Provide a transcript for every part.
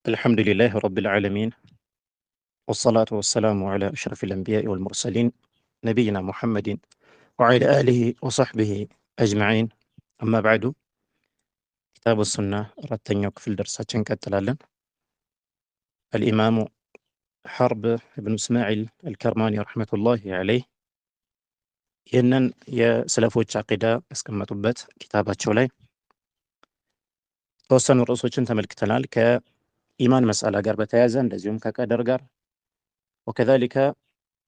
الحمد لله رب العالمين، والصلاة والسلام على أشرف الأنبياء والمرسلين نبينا محمد وعلى آله وصحبه أجمعين. أما بعد، كتاب السنة رتن في الدرس كتلالن الإمام حرب بن إسماعيل الكرماني رحمة الله عليه ይህንን የስለፎች አቂዳ ያስቀመጡበት ኪታባቸው ላይ ተወሰኑ ርዕሶችን ተመልክተናል። ከኢማን መስአላ ጋር በተያያዘ እንደዚሁም ከቀደር ጋር ወከዛሊከ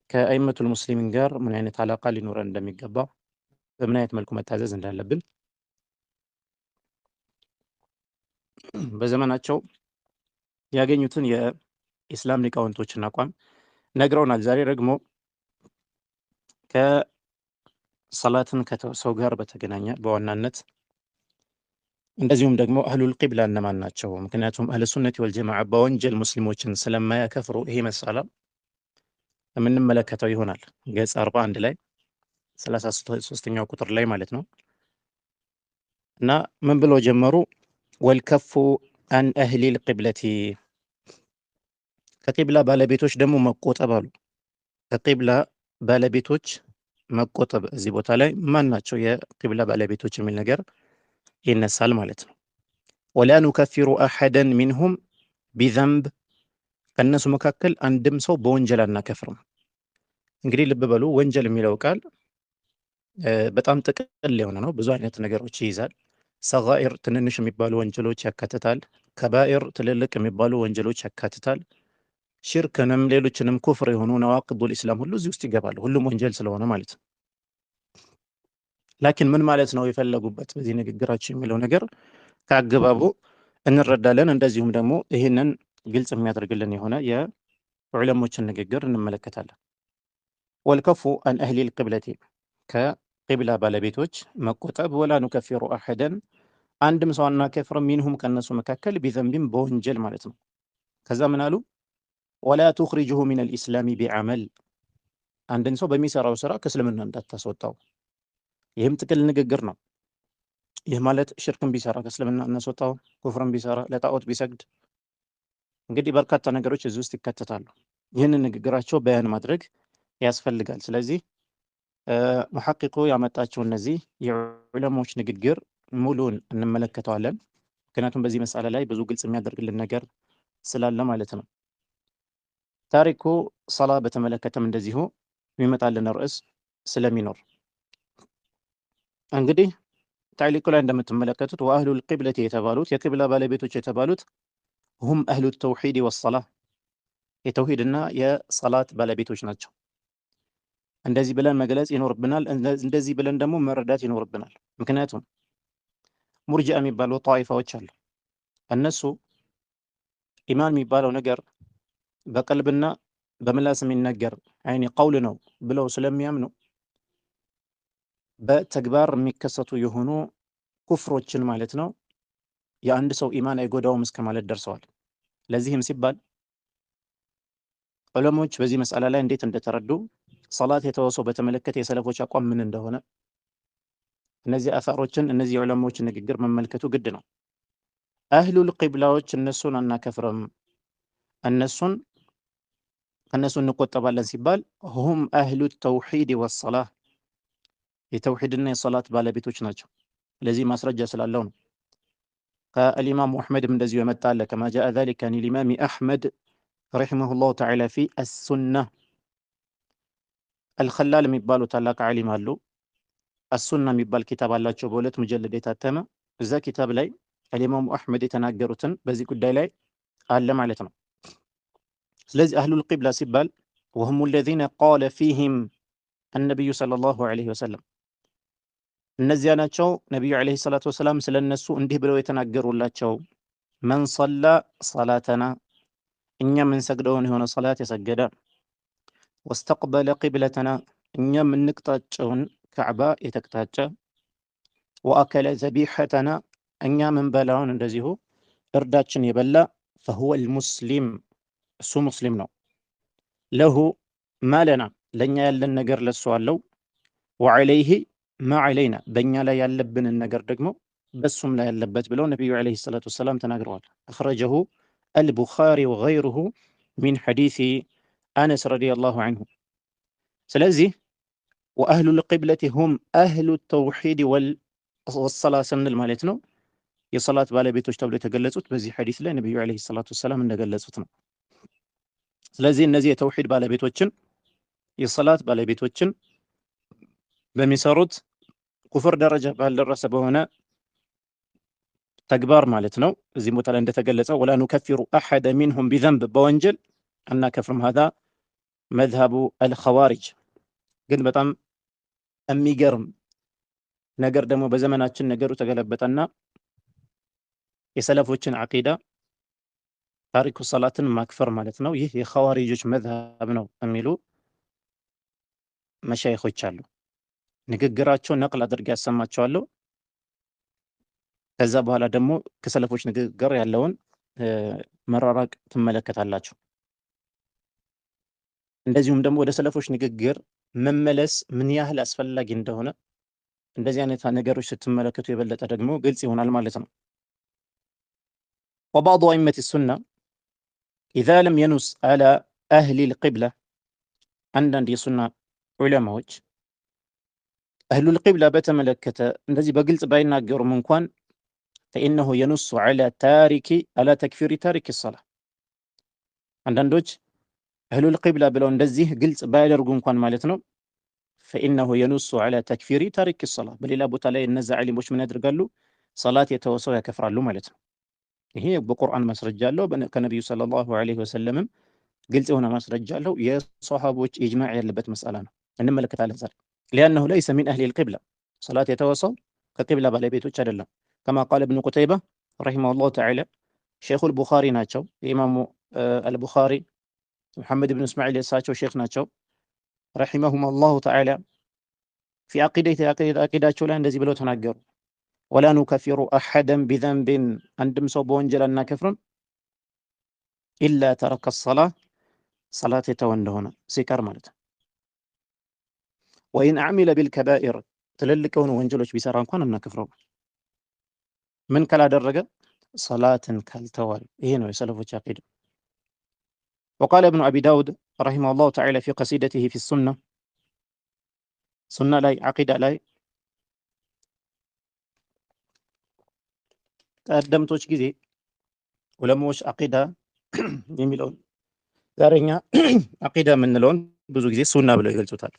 ከአይመቱል ሙስሊሚን ጋር ምን አይነት አላቃ ሊኖረን እንደሚገባ በምን አይነት መልኩ መታዘዝ እንዳለብን በዘመናቸው ያገኙትን የኢስላም ሊቃውንቶችን አቋም ነግረውናል። ዛሬ ደግሞ ከሰላትን ከተወሰው ጋር በተገናኘ በዋናነት እንደዚሁም ደግሞ አህሉል ቂብላ እነማን ናቸው? ምክንያቱም አህለ ሱነቲ ወልጀማዓ በወንጀል ሙስሊሞችን ስለማያከፍሩ ይሄ መሳላ የምንመለከተው ይሆናል። ገጽ 41 ላይ 33ኛው ቁጥር ላይ ማለት ነው። እና ምን ብሎ ጀመሩ? ወልከፉ አን አህሊል ቂብለቲ፣ ከቂብላ ባለቤቶች ደግሞ መቆጠብ አሉ። ከቂብላ ባለቤቶች መቆጠብ። እዚህ ቦታ ላይ ማን ናቸው የቂብላ ባለቤቶች የሚል ነገር ይነሳል ማለት ነው። ወላ ኑከፊሩ አሐደን ሚንሁም ቢዘንብ፣ ከእነሱ መካከል አንድም ሰው በወንጀል አናከፍርም። እንግዲህ ልብ በሉ፣ ወንጀል የሚለው ቃል በጣም ጥቅል የሆነ ነው። ብዙ አይነት ነገሮች ይይዛል። ሰጋኢር ትንንሽ የሚባሉ ወንጀሎች ያካትታል። ከባኢር ትልልቅ የሚባሉ ወንጀሎች ያካትታል። ሽርክንም ሌሎችንም ኩፍር የሆኑ ነዋቅዱል ኢስላም ሁሉ እዚህ ውስጥ ይገባሉ። ሁሉም ወንጀል ስለሆነ ማለት ነው። ላኪን ምን ማለት ነው የፈለጉበት በዚህ ንግግራቸው የሚለው ነገር ከአገባቡ እንረዳለን። እንደዚሁም ደግሞ ይህንን ግልጽ የሚያደርግልን የሆነ የዑለሞችን ንግግር እንመለከታለን። ወልከፉ አን አህሊል ቂብለቲ፣ ከቂብላ ባለቤቶች መቆጠብ። ወላ ኑከፊሩ አሐደን፣ አንድም ሰው አናከፍርም፣ ሚንሁም ከነሱ መካከል ቢዘንቢም በወንጀል ማለት ነው። ከዛ ምን አሉ? ወላ ቱኽሪጅሁ ሚነል ኢስላሚ ቢዐመል፣ አንድን ሰው በሚሰራው ስራ ከእስልምና እንዳታስወጣው። ይህም ጥቅል ንግግር ነው። ይህ ማለት ሽርክን ቢሰራ ከእስልምና እናስወጣው፣ ኩፍርን ቢሰራ፣ ለጣዖት ቢሰግድ፣ እንግዲህ በርካታ ነገሮች እዚህ ውስጥ ይካተታሉ። ይህንን ንግግራቸው በያን ማድረግ ያስፈልጋል። ስለዚህ ሙሐቂቁ ያመጣቸው እነዚህ የዑለሞች ንግግር ሙሉን እንመለከተዋለን። ምክንያቱም በዚህ መስአላ ላይ ብዙ ግልጽ የሚያደርግልን ነገር ስላለ ማለት ነው። ታሪኩ ሰላ በተመለከተም እንደዚሁ የሚመጣልን ርዕስ ስለሚኖር እንግዲህ ታዕሊቁ ላይ እንደምትመለከቱት ወአህሉል ቂብለቲ የተባሉት የቂብላ ባለቤቶች የተባሉት ሁም አህሉ ተውሂድ ወሰላህ፣ የተውሂድና የሰላት ባለቤቶች ናቸው። እንደዚህ ብለን መግለጽ ይኖርብናል። እንደዚህ ብለን ደግሞ መረዳት ይኖርብናል። ምክንያቱም ሙርጂአ የሚባሉ ጣኢፋዎች አሉ። እነሱ ኢማን የሚባለው ነገር በቀልብና በምላስ የሚነገር አይኒ ቀውል ነው ብለው ስለሚያምኑ በተግባር የሚከሰቱ የሆኑ ኩፍሮችን ማለት ነው የአንድ ሰው ኢማን አይጎዳውም እስከ ማለት ደርሰዋል። ለዚህም ሲባል ዑለሞች በዚህ መስአላ ላይ እንዴት እንደተረዱ ሰላት የተወሰው በተመለከተ የሰለፎች አቋም ምን እንደሆነ እነዚህ አሳሮችን እነዚህ ዑለሞችን ንግግር መመልከቱ ግድ ነው። አህሉል ቂብላዎች እነሱን አናከፍርም፣ ከነሱ እንቆጠባለን ሲባል ሁም አህሉ ተውሂድ ወሰላህ፣ የተውሂድና የሰላት ባለቤቶች ናቸው። ለዚህ ማስረጃ ስላለው ነው። ከአልኢማሙ አሕመድም እንደዚሁ የመጣ አለ። ከማ ጃአ ዛሊከ አን ልኢማሚ አሕመድ ረሒመሁላሁ ተዓላ ፊ አሱና። አልኸላል የሚባሉ ታላቅ ዓሊም አሉ። አሱና የሚባል ኪታብ አላቸው፣ በሁለት ሙጀለድ የታተመ። እዛ ኪታብ ላይ አልኢማሙ አሕመድ የተናገሩትን በዚህ ጉዳይ ላይ አለ ማለት ነው። ስለዚህ አህሉል ቂብላ ሲባል ወሁም አለዚነ ቃለ ፊህም አነቢዩ ሰለላሁ ዐለይሂ ወሰለም፣ እነዚያ ናቸው ነቢዩ ዐለይሂ ሰላቱ ወሰላም ስለ እነሱ እንዲህ ብለው የተናገሩላቸው። መን ሰላ ሰላተና፣ እኛ የምንሰግደውን የሆነ ሰላት የሰገደ፣ ወስተቅበለ ቂብለተና፣ እኛ የምንቅጣጨውን ካዕባ የተቅጣጨ፣ ወአከለ ዘቢሐተና፣ እኛ ምንበላውን እንደዚሁ እርዳችን የበላ፣ ፈሁወል ሙስሊም፣ እሱ ሙስሊም ነው። ለሁ ማለና፣ ለእኛ ያለን ነገር ለሱ አለው። ወዐለይህ ማ ዐለይና፣ በእኛ ላይ ያለብንን ነገር ደግሞ በሱም ላይ ያለበት ብለው ነቢዩ ዐለይሂ ሰላቱ ወሰላም ተናግረዋል። አኽረጀሁ البخاري وغيره من حديث أنس رضي الله عنه. ስለዚህ وأهل القبلة هم أهل التوحيد والصلاة ስንል ማለት ነው የሰላት ባለቤቶች ተብሎ የተገለጹት በዚህ ሐዲስ ላይ ነብዩ አለይሂ ሰላቱ ወሰላም እንደገለጹት ነው። ስለዚህ እነዚህ የተውሂድ ባለቤቶችን የሰላት ባለቤቶችን በሚሰሩት ኩፍር ደረጃ ባልደረሰ በሆነ ተግባር ማለት ነው እዚህ ቦታ ላይ እንደተገለጸው ወላ ኑከፊሩ አሐደ ሚንሁም ቢዘንብ በወንጀል አናከፍርም። هذا مذهب الخوارج። ግን በጣም የሚገርም ነገር ደግሞ በዘመናችን ነገሩ ተገለበጠና የሰለፎችን አቂዳ ታሪኩ ሰላትን ማክፈር ማለት ነው ይህ የኸዋሪጆች መዝሀብ ነው የሚሉ መሻይኾች አሉ። ንግግራቸውን ነቅል አድርጌ ያሰማቸዋለሁ። ከዛ በኋላ ደግሞ ከሰለፎች ንግግር ያለውን መራራቅ ትመለከታላችሁ። እንደዚሁም ደግሞ ወደ ሰለፎች ንግግር መመለስ ምን ያህል አስፈላጊ እንደሆነ እንደዚህ አይነት ነገሮች ስትመለከቱ የበለጠ ደግሞ ግልጽ ይሆናል ማለት ነው። وبعض أئمة السنة إذا لم ينص على أهل القبلة عندنا የሱና ዑለማዎች أهل القبلة በተመለከተ እንደዚህ በግልጽ ባይናገሩም እንኳን فإنه ينص على تكفير تارك الصلاة። አንዳንዶች أهل القبلة ብለው እንደዚህ ግልጽ ባያደርጉ እንኳን ማለት ነው فإنه ينص على تكفير تارك الصلاة። በሌላ ቦታ ላይ እነዛ ዓሊሞች ምን ያደርጋሉ? ሰላት የተወሰው ያከፍራሉ ማለት ነው። ይሄ በቁርአን ማስረጃ አለው፣ ከነብዩ ሰለላሁ ዐለይሂ ወሰለም ግልጽ የሆነ ማስረጃ አለው። የሷሃቦች ኢጅማዕ ያለበት መስአላ ነው፣ እንመለከታለን ዛሬ። لأنه ليس من أهل القبلة ሰላት የተወሰው ከቂብላ ባለቤቶች አይደለም። كما قال ابن قتيبة رحمه الله تعالى ሼኹ አልቡኻሪ ናቸው። የኢማሙ አልቡኻሪ ሙሐመድ ብን እስማዒል የሳቸው ሼኽ ናቸው። رحمهم الله تعالى في عقيدته ላይ እንደዚህ ብለው ተናገሩ ولا نكفر أحدا بذنب عندم ሰው በወንጀል አናከፍርም إلا ترك الصلاة صلاة የተወ እንደሆነ ሲቀር ማለት ነው። وإن عمل بالكبائر ትልልቅ የሆኑ ወንጀሎች ቢሰራ እንኳን አናከፍረው ምን ካላደረገ صلاةን ካልተዋል። ይሄ ነው የሰለፎች አቂዳ። وقال ابن أبي داود رحمه الله تعالى في قصيدته في السنة سنة لاي عقيدة لاي ቀደምቶች ጊዜ ዑለማዎች አቂዳ የሚለውን ዛሬኛ አቂዳ የምንለውን ብዙ ጊዜ ሱና ብለው ይገልጹታል።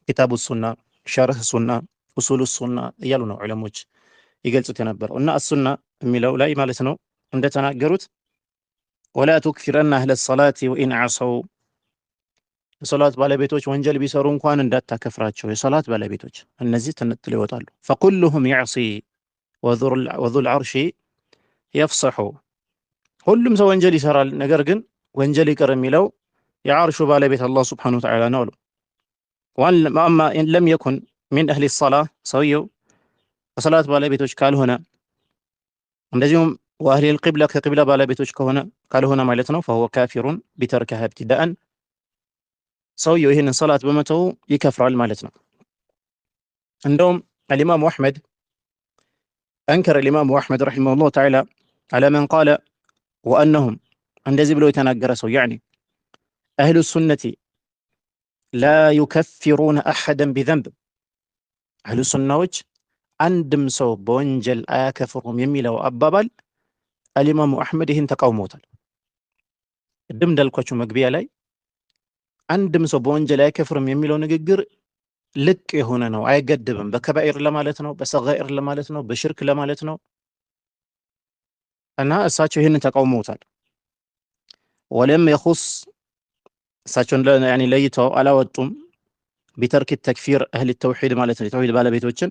ኪታቡ ሱና፣ ሸርህ ሱና፣ ኡሱሉ ሱና እያሉ ነው ዑለማዎች ይገልጹት የነበረው እና ሱና የሚለው ላይ ማለት ነው እንደተናገሩት ወላ ቱክፊረና አህለ ሰላቲ ወኢን ዓሰው የሰላት ባለቤቶች ወንጀል ቢሰሩ እንኳን እንዳታከፍራቸው። የሰላት ባለቤቶች እነዚህ ተነጥለው ይወጣሉ። ፈኩሉሁም ያዕሲ ወዙል ዓርሺ የፍሰሑ ሁሉም ሰው ወንጀል ይሰራል፣ ነገር ግን ወንጀል ይቅር የሚለው የዓርሹ ባለቤት አላህ ሱብሓነሁ ወተዓላ ነው አሉ። ወአማ ኢን ለም የኩን ሚን አህሊ ሰላህ ሰውየው ከሰላት ባለቤቶች ካልሆነ እንደዚሁም ወአህሊ ልቂብላ ከቂብላ ባለቤቶች ካልሆነ ማለት ነው ፈሁወ ካፊሩን ቢተርኪሃ ኢብቲዳአን ሰውየው ይህንን ሰላት በመተው ይከፍራል ማለት ነው። እንደውም الإمام أحمد أنكر الإمام أحمد رحمه الله تعالى على من قال وأنهم እንደዚህ ብሎ የተናገረ ሰው يعني أهل السنة لا يكفرون أحدا بذنب أهل السنة አንድም ሰው በወንጀል አያከፍሩም የሚለው አባባል الإمام أحمد ይህን ተቃውሞታል። ቅድም እንዳልኳችሁ መግቢያ ላይ አንድም ሰው በወንጀል አይከፍርም የሚለው ንግግር ልቅ የሆነ ነው፣ አይገድብም። በከባኢር ለማለት ነው፣ በሰጋኢር ለማለት ነው፣ በሽርክ ለማለት ነው እና እሳቸው ይህንን ተቃውመውታል። ወለም የኹስ እሳቸውን ያኒ ለይተው አላወጡም ቢተርክ ተክፊር አህል ተውሂድ ማለት ነው የተውሂድ ባለቤቶችን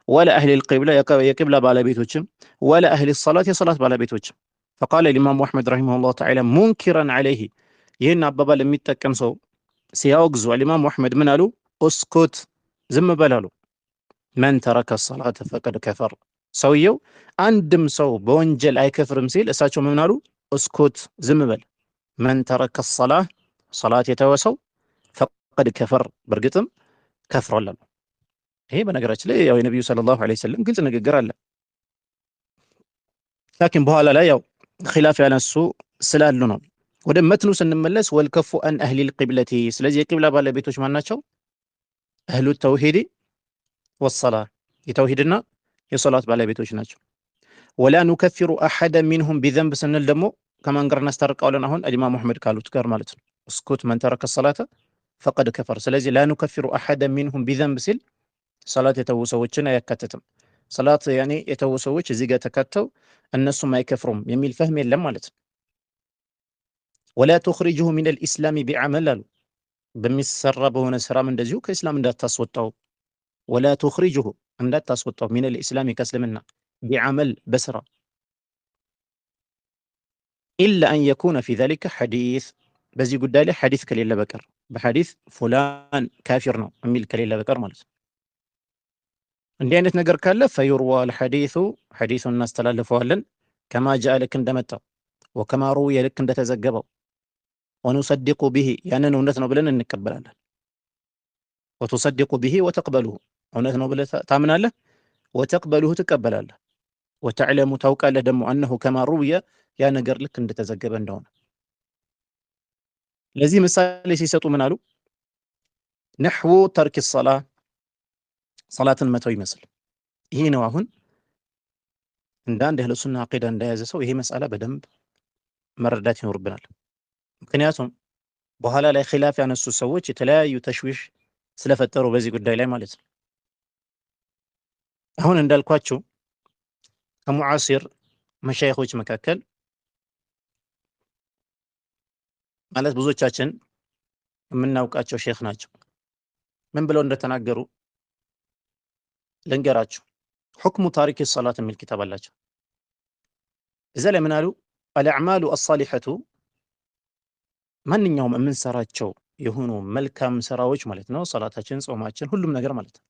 ወላ አህል القبلة የቂብላ ባለቤቶችም ወላ አህል الصلاة የሰላት ባለቤቶችም فقال الإمام أحمد رحمه الله تعالى منكرا عليه ይህን አባባል የሚጠቀም ሰው ሲያወግዙ الإمام أحمد ምን አሉ? እስኩት ዝም በል አሉ። መን ተረከ الصلاة فقد كفر ሰውየው አንድም ሰው በወንጀል አይከፍርም ሲል እሳቸው ምን አሉ? እስኩት ዝም በል። መን ተረከ الصلاة ሰላት የተወሰው فقد كفر በእርግጥም ከፍሯል አሉ። ይሄ በነገራችን ላይ ያው የነብዩ ሰለላሁ ዐለይሂ ወሰለም ግልጽ ንግግር አለ። ላኪን በኋላ ላይ ያው ኺላፍ ያነሱ ስላሉ ነው። ወደ መትኑ ስንመለስ ወልከፉ አን አህሊል ቂብለቲ፣ ስለዚህ የቂብላ ባለቤቶች ማን ናቸው? አህሉ ተውሂድ ወሰላ፣ የተውሂድና የሶላት ባለቤቶች ናቸው። ወላ ኑከፊሩ አሐደ ሚንሁም ቢዘንብ ስንል ደግሞ ከማን ጋር እናስታርቀዋለን? አሁን ኢማም አሕመድ ካሉት ጋር ማለት ነው። እስኩት መን ተረከ ሰላተ ፈቀድ ከፈር። ስለዚህ ላ ኑከፊሩ አሐደ ሚንሁም ቢዘንብ ሲል ሰላት የተዉ ሰዎችን አያካትትም። ሰላት ያኔ የተዉ ሰዎች እዚህ ጋር ተካተው እነሱም አይከፍሩም የሚል ፈህም የለም ማለት ነው። ወላ ቱኽሪጁሁ ሚነል ኢስላሚ ቢዐመል አሉ፣ በሚሰራ በሆነ ስራም እንደዚሁ ከእስላም እንዳታስወጣው። ወላ ቱኽሪጁሁ እንዳታስወጣው፣ ሚነል ኢስላሚ ከእስልምና፣ ቢዐመል በስራ፣ ኢላ አን የኩነ ፊ ዛሊከ ሐዲስ፣ በዚህ ጉዳይ ላይ ሐዲስ ከሌለ በቀር፣ በሐዲስ ፉላን ካፊር ነው የሚል ከሌለ በቀር ማለት ነው። እንዲህ አይነት ነገር ካለ ፈዩርዋ አልሐዲሱ፣ ሐዲሱን እናስተላልፈዋለን፣ ከማ ጃአ ልክ እንደመጣው፣ ወከማ ሩዊየ ልክ እንደተዘገበው፣ ወኑሰዲቁ ቢሂ ያንን እውነት ነው ብለን እንቀበላለን። ወቱሰዲቁ ቢሂ ወተቅበሉሁ እውነት ነው ብለህ ታምናለህ፣ ወተቅበሉሁ ትቀበላለህ፣ ወተዕለሙ ታውቃለህ ደግሞ አነሁ ከማ ሩዊየ ያ ነገር ልክ እንደተዘገበ እንደሆነ። ለዚህ ምሳሌ ሲሰጡ ምን አሉ? ነሕwu ተርኪ ሰላ፣ ሰላትን መተው ይመስል። ይሄ ነው አሁን እንደ አንድ አህለ ሱና አቂዳ እንደያዘ ሰው ይሄ መስአላ በደንብ መረዳት ይኖርብናል። ምክንያቱም በኋላ ላይ ኺላፍ ያነሱ ሰዎች የተለያዩ ተሽዊሽ ስለፈጠሩ በዚህ ጉዳይ ላይ ማለት ነው። አሁን እንዳልኳችሁ ከሙዓሲር መሻይኾች መካከል ማለት ብዙዎቻችን የምናውቃቸው ሼክ ናቸው። ምን ብለው እንደተናገሩ ልንገራችሁ። ሁክሙ ታሪክ ሰላት የሚል ኪታብ አላቸው። እዛ ላይ ምን አሉ? አልአዕማሉ አሳሊሐቱ፣ ማንኛውም የምንሰራቸው የሆኑ መልካም ስራዎች ማለት ነው፣ ሰላታችን፣ ጾማችን፣ ሁሉም ነገር ማለት ነው።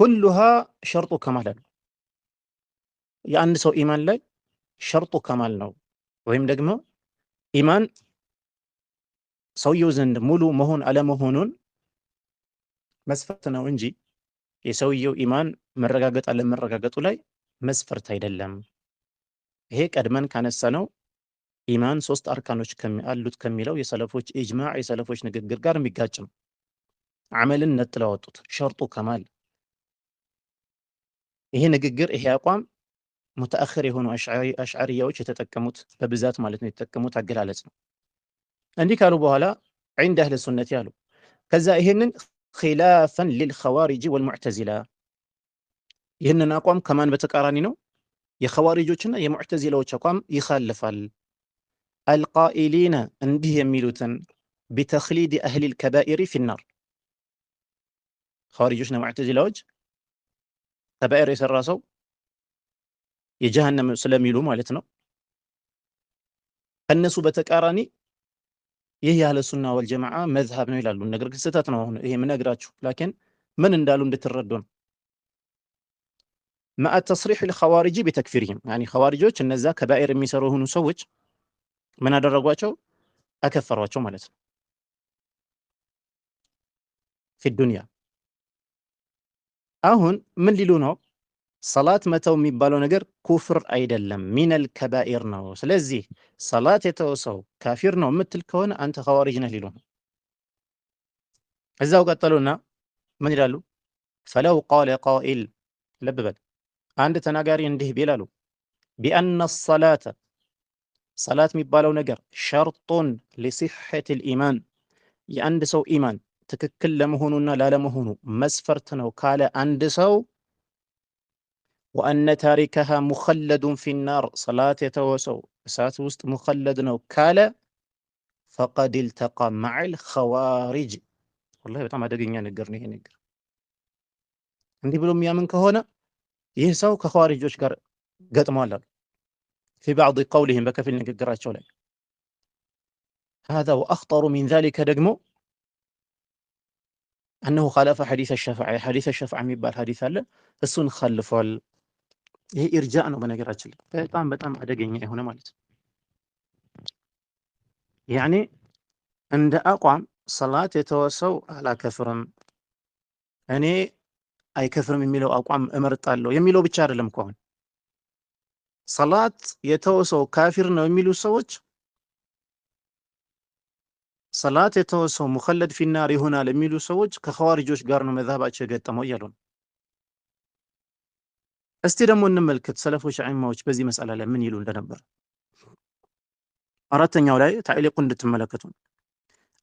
ኩሉሃ ሸርጡ ከማል አሉ። የአንድ ሰው ኢማን ላይ ሸርጡ ከማል ነው፣ ወይም ደግሞ ኢማን ሰውየው ዘንድ ሙሉ መሆን አለመሆኑን መስፈርት ነው እንጂ የሰውየው ኢማን መረጋገጥ አለመረጋገጡ ላይ መስፈርት አይደለም። ይሄ ቀድመን ካነሳ ነው ኢማን 3 አርካኖች አሉት ከሚለው የሰለፎች ኢጅማዕ፣ የሰለፎች ንግግር ጋር የሚጋጭ ነው። አመልን ነጥለው አወጡት፣ ሸርጡ ከማል። ይሄ ንግግር፣ ይሄ አቋም ሙተአኽር የሆኑ አሽዓሪያዎች የተጠቀሙት በብዛት ማለት ነው የተጠቀሙት አገላለጽ ነው። እንዲህ ካሉ በኋላ ዒንደ አህለ ሱነቲ አሉ። ከዛ ይሄንን ኺላፈን ሊልኸዋሪጅ ወልሙዕተዚላ፣ ይህንን አቋም ከማን በተቃራኒ ነው? የኸዋሪጆችና የሙዕተዚላዎች አቋም ይኻልፋል። አልቃኢሊነ እንዲህ የሚሉትን ቢተኽሊድ አህሊል ከባኢሪ ፊናር፣ ኸዋሪጆችና ሙዕተዚላዎች ከባኢር የሰራ ሰው የጀሃነም ስለሚሉ ማለት ነው። ከነሱ በተቃራኒ ይህ የአህለ ሱና ወልጀማዓ መዝሀብ ነው ይላሉ። ነገር ግን ስህተት ነው። አሁን ይሄ የምነግራችሁ ላኪን ምን እንዳሉ እንድትረዱ ነው። መአ ተስሪሕ ልኸዋሪጂ ቢተክፊርህም፣ ያኒ ኸዋሪጆች እነዛ ከባኢር የሚሰሩ የሆኑ ሰዎች ምን አደረጓቸው? አከፈሯቸው ማለት ነው። ፊ ዱንያ አሁን ምን ሊሉ ነው? ሰላት መተው የሚባለው ነገር ኩፍር አይደለም፣ ሚነል ከባኢር ነው። ስለዚህ ሰላት የተወሰው ካፊር ነው የምትል ከሆነ አንተ ኸዋሪጅ ነህ ሊሉ ነው። እዛው ቀጠሉና ምን ይላሉ? ፈለው ቃለ ቃኢል፣ ልብ በል አንድ ተናጋሪ እንዲህ ቢል አሉ፣ ቢአነ ሰላተ፣ ሰላት የሚባለው ነገር ሸርጡን ሊሲሐቲል ኢማን፣ የአንድ ሰው ኢማን ትክክል ለመሆኑና ላለመሆኑ መስፈርት ነው ካለ አንድ ሰው፣ ወአነ ታሪከሃ ሙኸለዱን ፊናር፣ ሰላት የተወሰው እሳት ውስጥ ሙኸለድ ነው ካለ፣ ፈቀድ ኢልተቃ መዐል ኸዋሪጅ። ወላሂ በጣም አደገኛ ነገር ነው ይሄ ነገር። እንዲህ ብሎ የሚያምን ከሆነ ይህ ሰው ከኸዋሪጆች ጋር ገጥሟል አሉ። ፊ ባዕድ ቀውሊሂም፣ በከፊል ንግግራቸው ላይ። ሃዛ ወአኽጠሩ ሚን ዛሊከ ደግሞ አነሁ ኻለፈ ሐዲስ ሸፍዓ፣ ሐዲስ ሸፍዓ የሚባል ሐዲስ አለ፣ እሱን ኸልፏል። ይሄ ኢርጃእ ነው በነገራችን ላይ በጣም በጣም አደገኛ የሆነ ማለት ነው። ያኔ እንደ አቋም ሰላት የተወሰው አላከፍርም፣ እኔ አይከፍርም የሚለው አቋም እመርጣለሁ የሚለው ብቻ አይደለም እኮ አሁን ሰላት የተወሰው ካፊር ነው የሚሉ ሰዎች ሰላት የተወሰው ሙኸለድ ፊናር ይሆናል የሚሉ ሰዎች ከኸዋሪጆች ጋር ነው መዛባቸው የገጠመው እያሉ ነው። እስቲ ደግሞ እንመልከት ሰለፎች ዐኢማዎች በዚህ መስአላ ላይ ምን ይሉ እንደነበር። አራተኛው ላይ ታዕሊቁ እንድትመለከቱ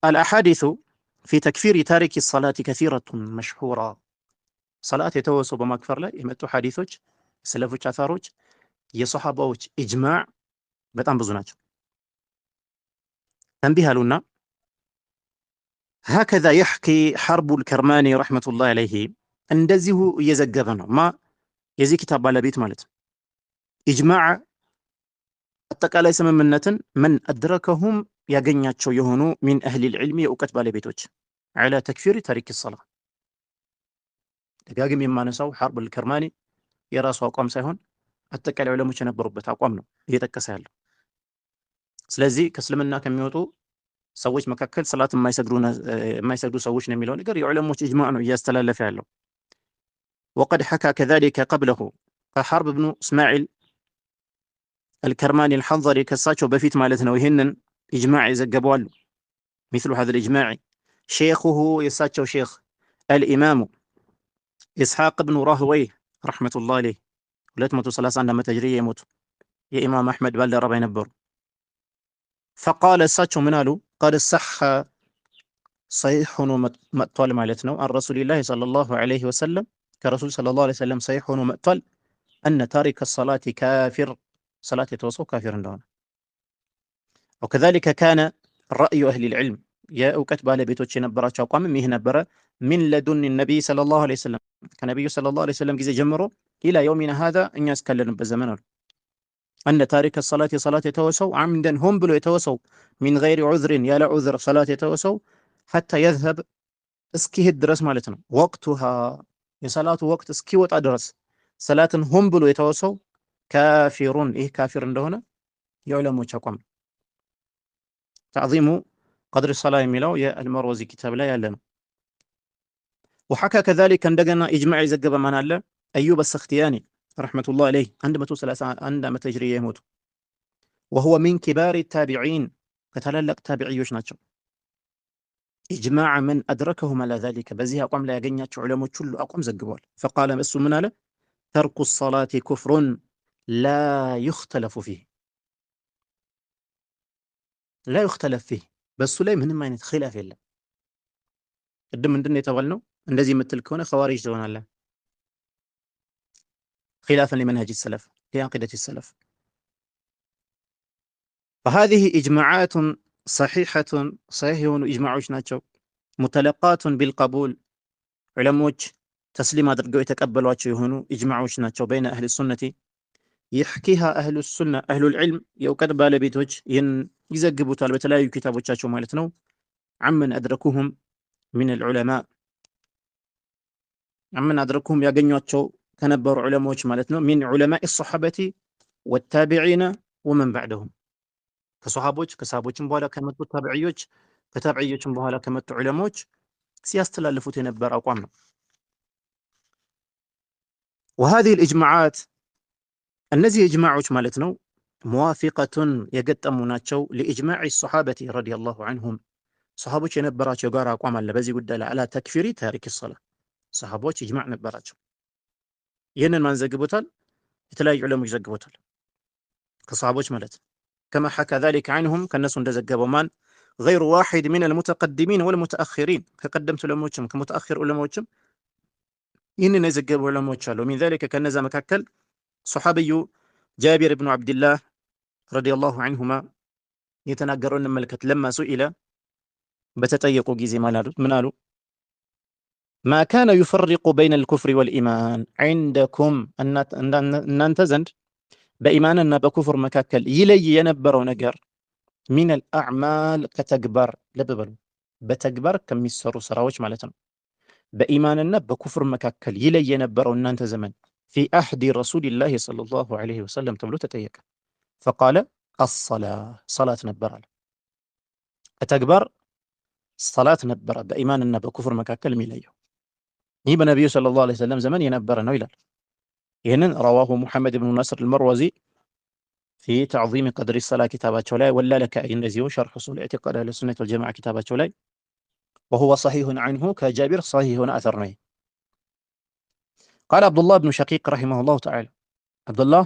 አልአሐዲሱ ፊ ተክፊር ታሪክ ሰላት ከሲረቱን መሽሁራ ሰላት የተወሰው በማክፈር ላይ የመጡ ሐዲሶች፣ ሰለፎች አሳሮች፣ የሰሐባዎች ኢጅማዕ በጣም ብዙ ናቸው። ተንቢህ አሉና ሀከዛ የሕኪ ሐርቡል ከርማኒ ረሕመቱላሂ ዐለይሂ እንደዚሁ እየዘገበ ነው ማ የዚህ ኪታብ ባለቤት ማለት ነው። ኢጅማዕ አጠቃላይ ስምምነትን መን አድረከሁም ያገኛቸው የሆኑ ሚን አህሊል ዒልሚ የእውቀት ባለቤቶች ዐላ ተክፊሪ ታሪክ ሰላ ደጋግም የማነሳው ሐርቡል ከርማኒ የራሱ አቋም ሳይሆን አጠቃላይ ዑለሞች የነበሩበት አቋም ነው እየጠቀሰ ያለው። ስለዚህ ከእስልምና ከሚወጡ ሰዎች መካከል ሰላት የማይሰግዱ ሰዎች ነው የሚለው ነገር የዑለሞች ኢጅማዕ ነው እያስተላለፈ ያለው። ወቀድ ሐካ ከዛሊከ ቀብለሁ ከሐርብ ብኑ እስማዒል አልከርማኒ አልሐንዘሊ ከሳቸው በፊት ማለት ነው ይህንን ኢጅማዕ የዘገበዋሉ። ሚስሉ ሀዘል ኢጅማዕ ሼኹሁ የሳቸው ሼኽ አልኢማሙ ኢስሐቅ ብኑ ራህወይህ ረሕመቱላህ ዐለይህ 231 ዓመተ ሂጅሪያ የሞቱ የኢማም አሕመድ ባልደረባ የነበሩ። ፈቃለ እሳቸው ምን አሉ? ቀድ ሰሐ ሰሒሕ ሆኖ መጥቷል ማለት ነው አን ረሱሊላሂ ሰለላሁ ዐለይሂ ወሰለም ከረሱል ሰለላሁ ዐለይሂ ወሰለም ሰሒሕ ሆኖ መጥቷል አነ ታሪከ ሰላቲ ካፊር ሰላት የተወሰው ካፊር እንደሆነ። ወከዛሊከ ካነ ረእዩ አህሊል ዒልም የእውቀት ባለቤቶች የነበራቸው አቋምም ይህ ነበረ። ሚን ለዱን ነቢይ ሰለላሁ ዐለይሂ ወሰለም ከነቢዩ ሰለላሁ ዐለይሂ ወሰለም ጊዜ ጀምሮ ኢላ የውሚና ሃዛ እኛ እስካለንበት ዘመን አሉ አነ ታሪከ ሰላት የሰላት የተወሰው ዓምደን ሆን ብሎ የተወሰው ሚን ገይሪ ዑዝሪን ያለ ዑዝር ሰላት የተወሰው ሐታ የዝሀብ እስኪሄድ ድረስ ማለት ነው ወቅቱሃ የሰላቱ ወቅት እስኪወጣ ድረስ ሰላትን ሆን ብሎ የተወሰው ካፊሩን ይህ ካፊር እንደሆነ የዑለሞች አቋም ነው። ተዕዚሙ ቀድር ሰላ የሚለው የአልመርወዚ ኪታብ ላይ ያለ ነው። ወሐካ ከዛሊከ እንደገና ኢጅማዕ የዘገበ ማን አለ? አዩብ አሰኽቲያኒ ረሕመቱላህ ዐለይህ 131 ዓመተ ሂጅሪያ የሞቱ ወሁወ ሚን ኪባሪ ታቢዒን ከታላላቅ ታቢዕዮች ናቸው። ኢጅማዕ መን አድረከሁም አላ ዛሊከ በዚህ አቋም ላይ ያገኛቸው ዑለሞች ሁሉ አቋም ዘግበዋል። ፈቃለ እሱ ምን አለ? ተርኩ ሰላቲ ኩፍሩን ላ ዩኽተለፉ ፊህ ላ ዩኽተለፍ ፊህ በሱ ላይ ምንም አይነት ኺላፍ የለም። ቅድም ምንድን ነው የተባልነው? እንደዚህ የምትል ከሆነ ኸዋሪጅ ትሆናለህ። ኺላፈን ሊመንሀጅ ሰለፍ ሊዐቂደት ሰለፍ فهذه إجماعات صحيحة صحيح የሆኑ ኢጅማዖች ናቸው። ሙተለቃቱን ቢልቀቡል ዑለሞች ተስሊም አድርገው የተቀበሏቸው የሆኑ ኢጅማዖች ናቸው። በይነ አህሊ ሱነቲ ይሕኪሃ አህሉ ሱና አህሉል ዒልም የእውቀት ባለቤቶች ይህን ይዘግቡታል በተለያዩ ኪታቦቻቸው ማለት ነው። አመን አድረኩሁም ሚን አልዑለማ አመን አድረኩሁም ያገኟቸው ከነበሩ ዑለማዎች ማለት ነው። ሚን ዑለማኢ ሰሐበቲ ወታቢዒነ ወመን ባዕደሁም ከሰሃቦች ከሰሃቦችም በኋላ ከመጡ ታቢዕዮች ከታቢዕዮችም በኋላ ከመጡ ዑለማዎች ሲያስተላልፉት የነበረ አቋም ነው። وهذه الإجماعات እነዚህ ኢጅማዖች ማለት ነው ሙዋፊቀቱን የገጠሙ ናቸው ለኢጅማዕ ሰሐበቲ ረዲየላሁ ዐንሁም ሰሃቦች የነበራቸው ጋር አቋም አለ በዚህ ጉዳይ ላይ አላ ተክፊሪ ታሪክ ሰላ ሰሃቦች ኢጅማዕ ነበራቸው። ይህንን ማን ዘግቦታል? የተለያዩ ዑለሞች ዘግቦታል ከሰሃቦች ማለት كما حكى ذلك عنهم ከነሱ እንደዘገበው ማን غير واحد من المتقدمين والمتأخرين ከቀደምት ዑለሞችም ከሙተአኺር ዑለሞችም ይህንን የዘገቡ ዑለሞች አሉ። من ذلك ከነዛ መካከል ሶሐቢዩ ጃቢር ብኑ ዓብድላህ ረዲየላሁ ዐንሁማ የተናገረውን እንመልከት። ለማ ሱኢለ በተጠየቁ ጊዜ ምን አሉ? ማ ካነ ዩፈሪቁ በይነ አልኩፍሪ ወልኢማን ዐንደኩም እናንተ ዘንድ በኢማንና በኩፍር መካከል ይለይ የነበረው ነገር ሚነል አዕማል ከተግባር ልብ በሉ በተግባር ከሚሰሩ ስራዎች ማለት ነው። በኢማንና በኩፍር መካከል ይለይ የነበረው እናንተ ዘመን ፊ አህዲ ረሱሊላሂ ሰለላሁ ዐለይሂ ወሰለም ተብሎ ተጠየቀ። ፈቃለ ሰላት ነበር አለ። ከተግባር ሰላት ነበረ በኢማንና በኩፍር መካከል የሚለየው። ይህ በነቢዩ ሰለላሁ ዐለይሂ ወሰለም ዘመን የነበረ ነው ይላል። ይህንን ረዋሁ ሙሐመድ ብኑ ነስር አልመርወዚ ፊ ተዕዚም ቀድሪ ሰላ ኪታባቸው ላይ ወላለካኢ እንደዚሁ ሸርሕ ኡሱል ኢዕቲቃድ አህለ ሱነት ወልጀማዓ ኪታባቸው ላይ ወሁወ ሰሒሑን ዐንሁ ከጃቢር ሰሒሕ የሆነ አተር ነው። ቃል አብዱላህ ብኑ ሸቂቅ ረሒመሁላሁ ተዓላ አብዱላህ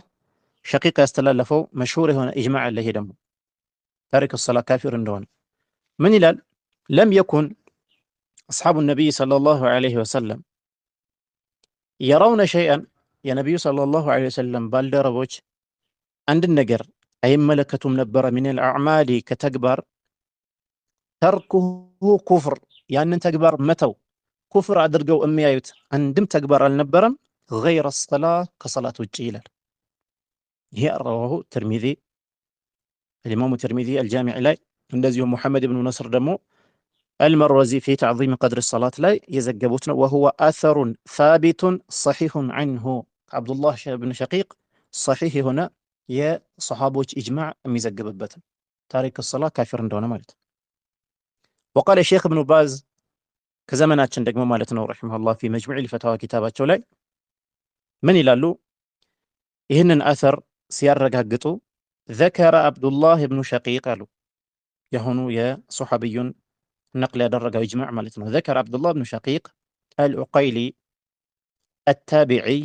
ሸቂቅ ያስተላለፈው መሽሁር የሆነ ኢጅማዕ አለ። ይሄ ደግሞ ታሪክ ሰላ ካፊር እንደሆነ ምን ይላል? ለም የኩን አስሓቡ ነቢይ ሰለላሁ ዐለይሂ ወሰለም የረውነ ሸይአን የነቢዩ ሰለላሁ ዐለይሂ ወሰለም ባልደረቦች አንድን ነገር አይመለከቱም ነበረ። ሚነል አዕማሊ ከተግባር ተርኩሁ ኩፍር ያንን ተግባር መተው ኩፍር አድርገው የሚያዩት አንድም ተግባር አልነበረም። ገይረ ሰላ ከሰላት ውጭ ይላል። ይሄ ረዋሁ ትርሚዚ الإمام الترمذي الجامع ላይ እንደዚሁ ሙሐመድ ብኑ ነስር ደግሞ አልመርወዚ ፊ ተዕዚም ቀድር ሰላት ላይ የዘገቡት ነው። ወሁወ አተሩን ሳቢቱን ሰሒሑን ዐንሁ ከአብዱላህ ብን ሸቂቅ ሰሒሕ የሆነ የሰሓቦች ኢጅማዕ የሚዘግብበት ታሪክ ሰላ ካፊር እንደሆነ ማለት ነው። ወቃለ ሼክ ብኑ ባዝ ከዘመናችን ደግሞ ማለት ነው ረሒመሁላህ ፊ መጅሙዕ ልፈታዋ ኪታባቸው ላይ ምን ይላሉ? ይህንን አተር ሲያረጋግጡ ዘከረ አብዱላህ ብኑ ሸቂቅ አሉ። የሆኑ የሶሓቢዩን ነቅል ያደረገው ኢጅማዕ ማለት ነው። ዘከረ አብዱላህ ብኑ ሸቂቅ አልዑቀይሊ አታቢዒይ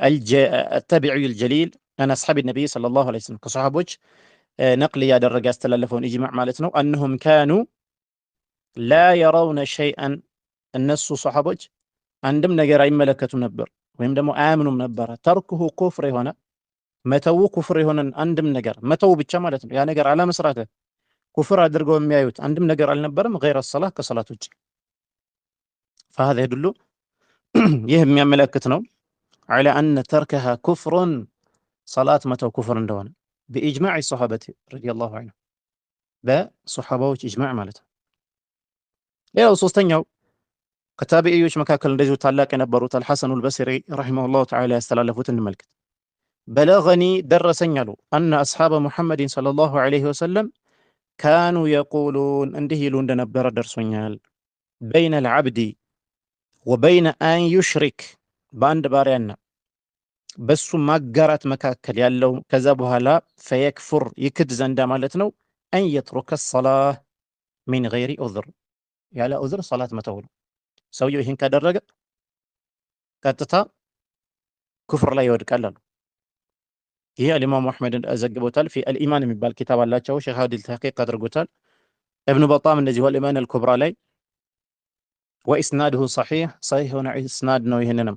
አልጀሊል አን አስሓቢ ነቢይ ሰለላሁ ዐለይሂ ወሰለም ከሶሓቦች ነቅል ያደረገ ያስተላለፈውን ኢጅማዕ ማለት ነው። አነሁም ካኑ ላ የረውነ ሸይአን እነሱ ሶሓቦች አንድም ነገር አይመለከቱም ነበር ወይም ደግሞ አያምኑም ነበረ። ተርኩሁ ኩፍር የሆነ መተው ኩፍር የሆነን አንድም ነገር መተው ብቻ ማለት ነው። ያ ነገር አለመስራት ኩፍር አድርገው የሚያዩት አንድም ነገር አልነበረም። ገይረ ሰላህ ከሰላት ውጭ ፈሃዛ የድሉ ይህ የሚያመለክት ነው ዐላ አነ ተርከሃ ኩፍሩን ሰላት መተው ኩፍር እንደሆነ በኢጅማዕ ሰሓበት ረዲየላሁ ዐንሁ በሶሓባዎች ኢጅማዕ ማለት ነው። ሌላው ሶስተኛው ከታቢዒዎች መካከል እንደዚሁ ታላቅ የነበሩት አልሐሰኑ አልበስሪ ረሒመሁላሁ ተዓላ ያስተላለፉት እንመልከት። በለገኒ ደረሰኝ አሉ አነ አስሓበ ሙሐመድን ሰለላሁ ዐለይሂ ወሰለም ካኑ የቁሉን እንዲህ ይሉ እንደነበረ ደርሶኛል። በይነ አልዓብዲ ወበይነ አን ዩሽሪክ በአንድ ባሪያና በሱ ማጋራት መካከል ያለው ከዛ በኋላ ፈየክፉር ይክድ ዘንዳ ማለት ነው። አን የትሩከ ሰላህ ሚን ገይሪ ዑዝር ያለ ዑዝር ሰላት መተው ነው። ሰውየው ይህን ካደረገ ቀጥታ ኩፍር ላይ ይወድቃል አሉ። ይህ አልኢማሙ አሕመድ ዘግቦታል። ፊ አልኢማን የሚባል ኪታብ አላቸው። ሼክ ሀዲል ተሕቂቅ አድርጎታል። እብኑ በጣም እንደዚሁ አልኢማን አልኩብራ ላይ ወኢስናድሁ ሰሒሕ የሆነ ኢስናድ ነው። ይህንንም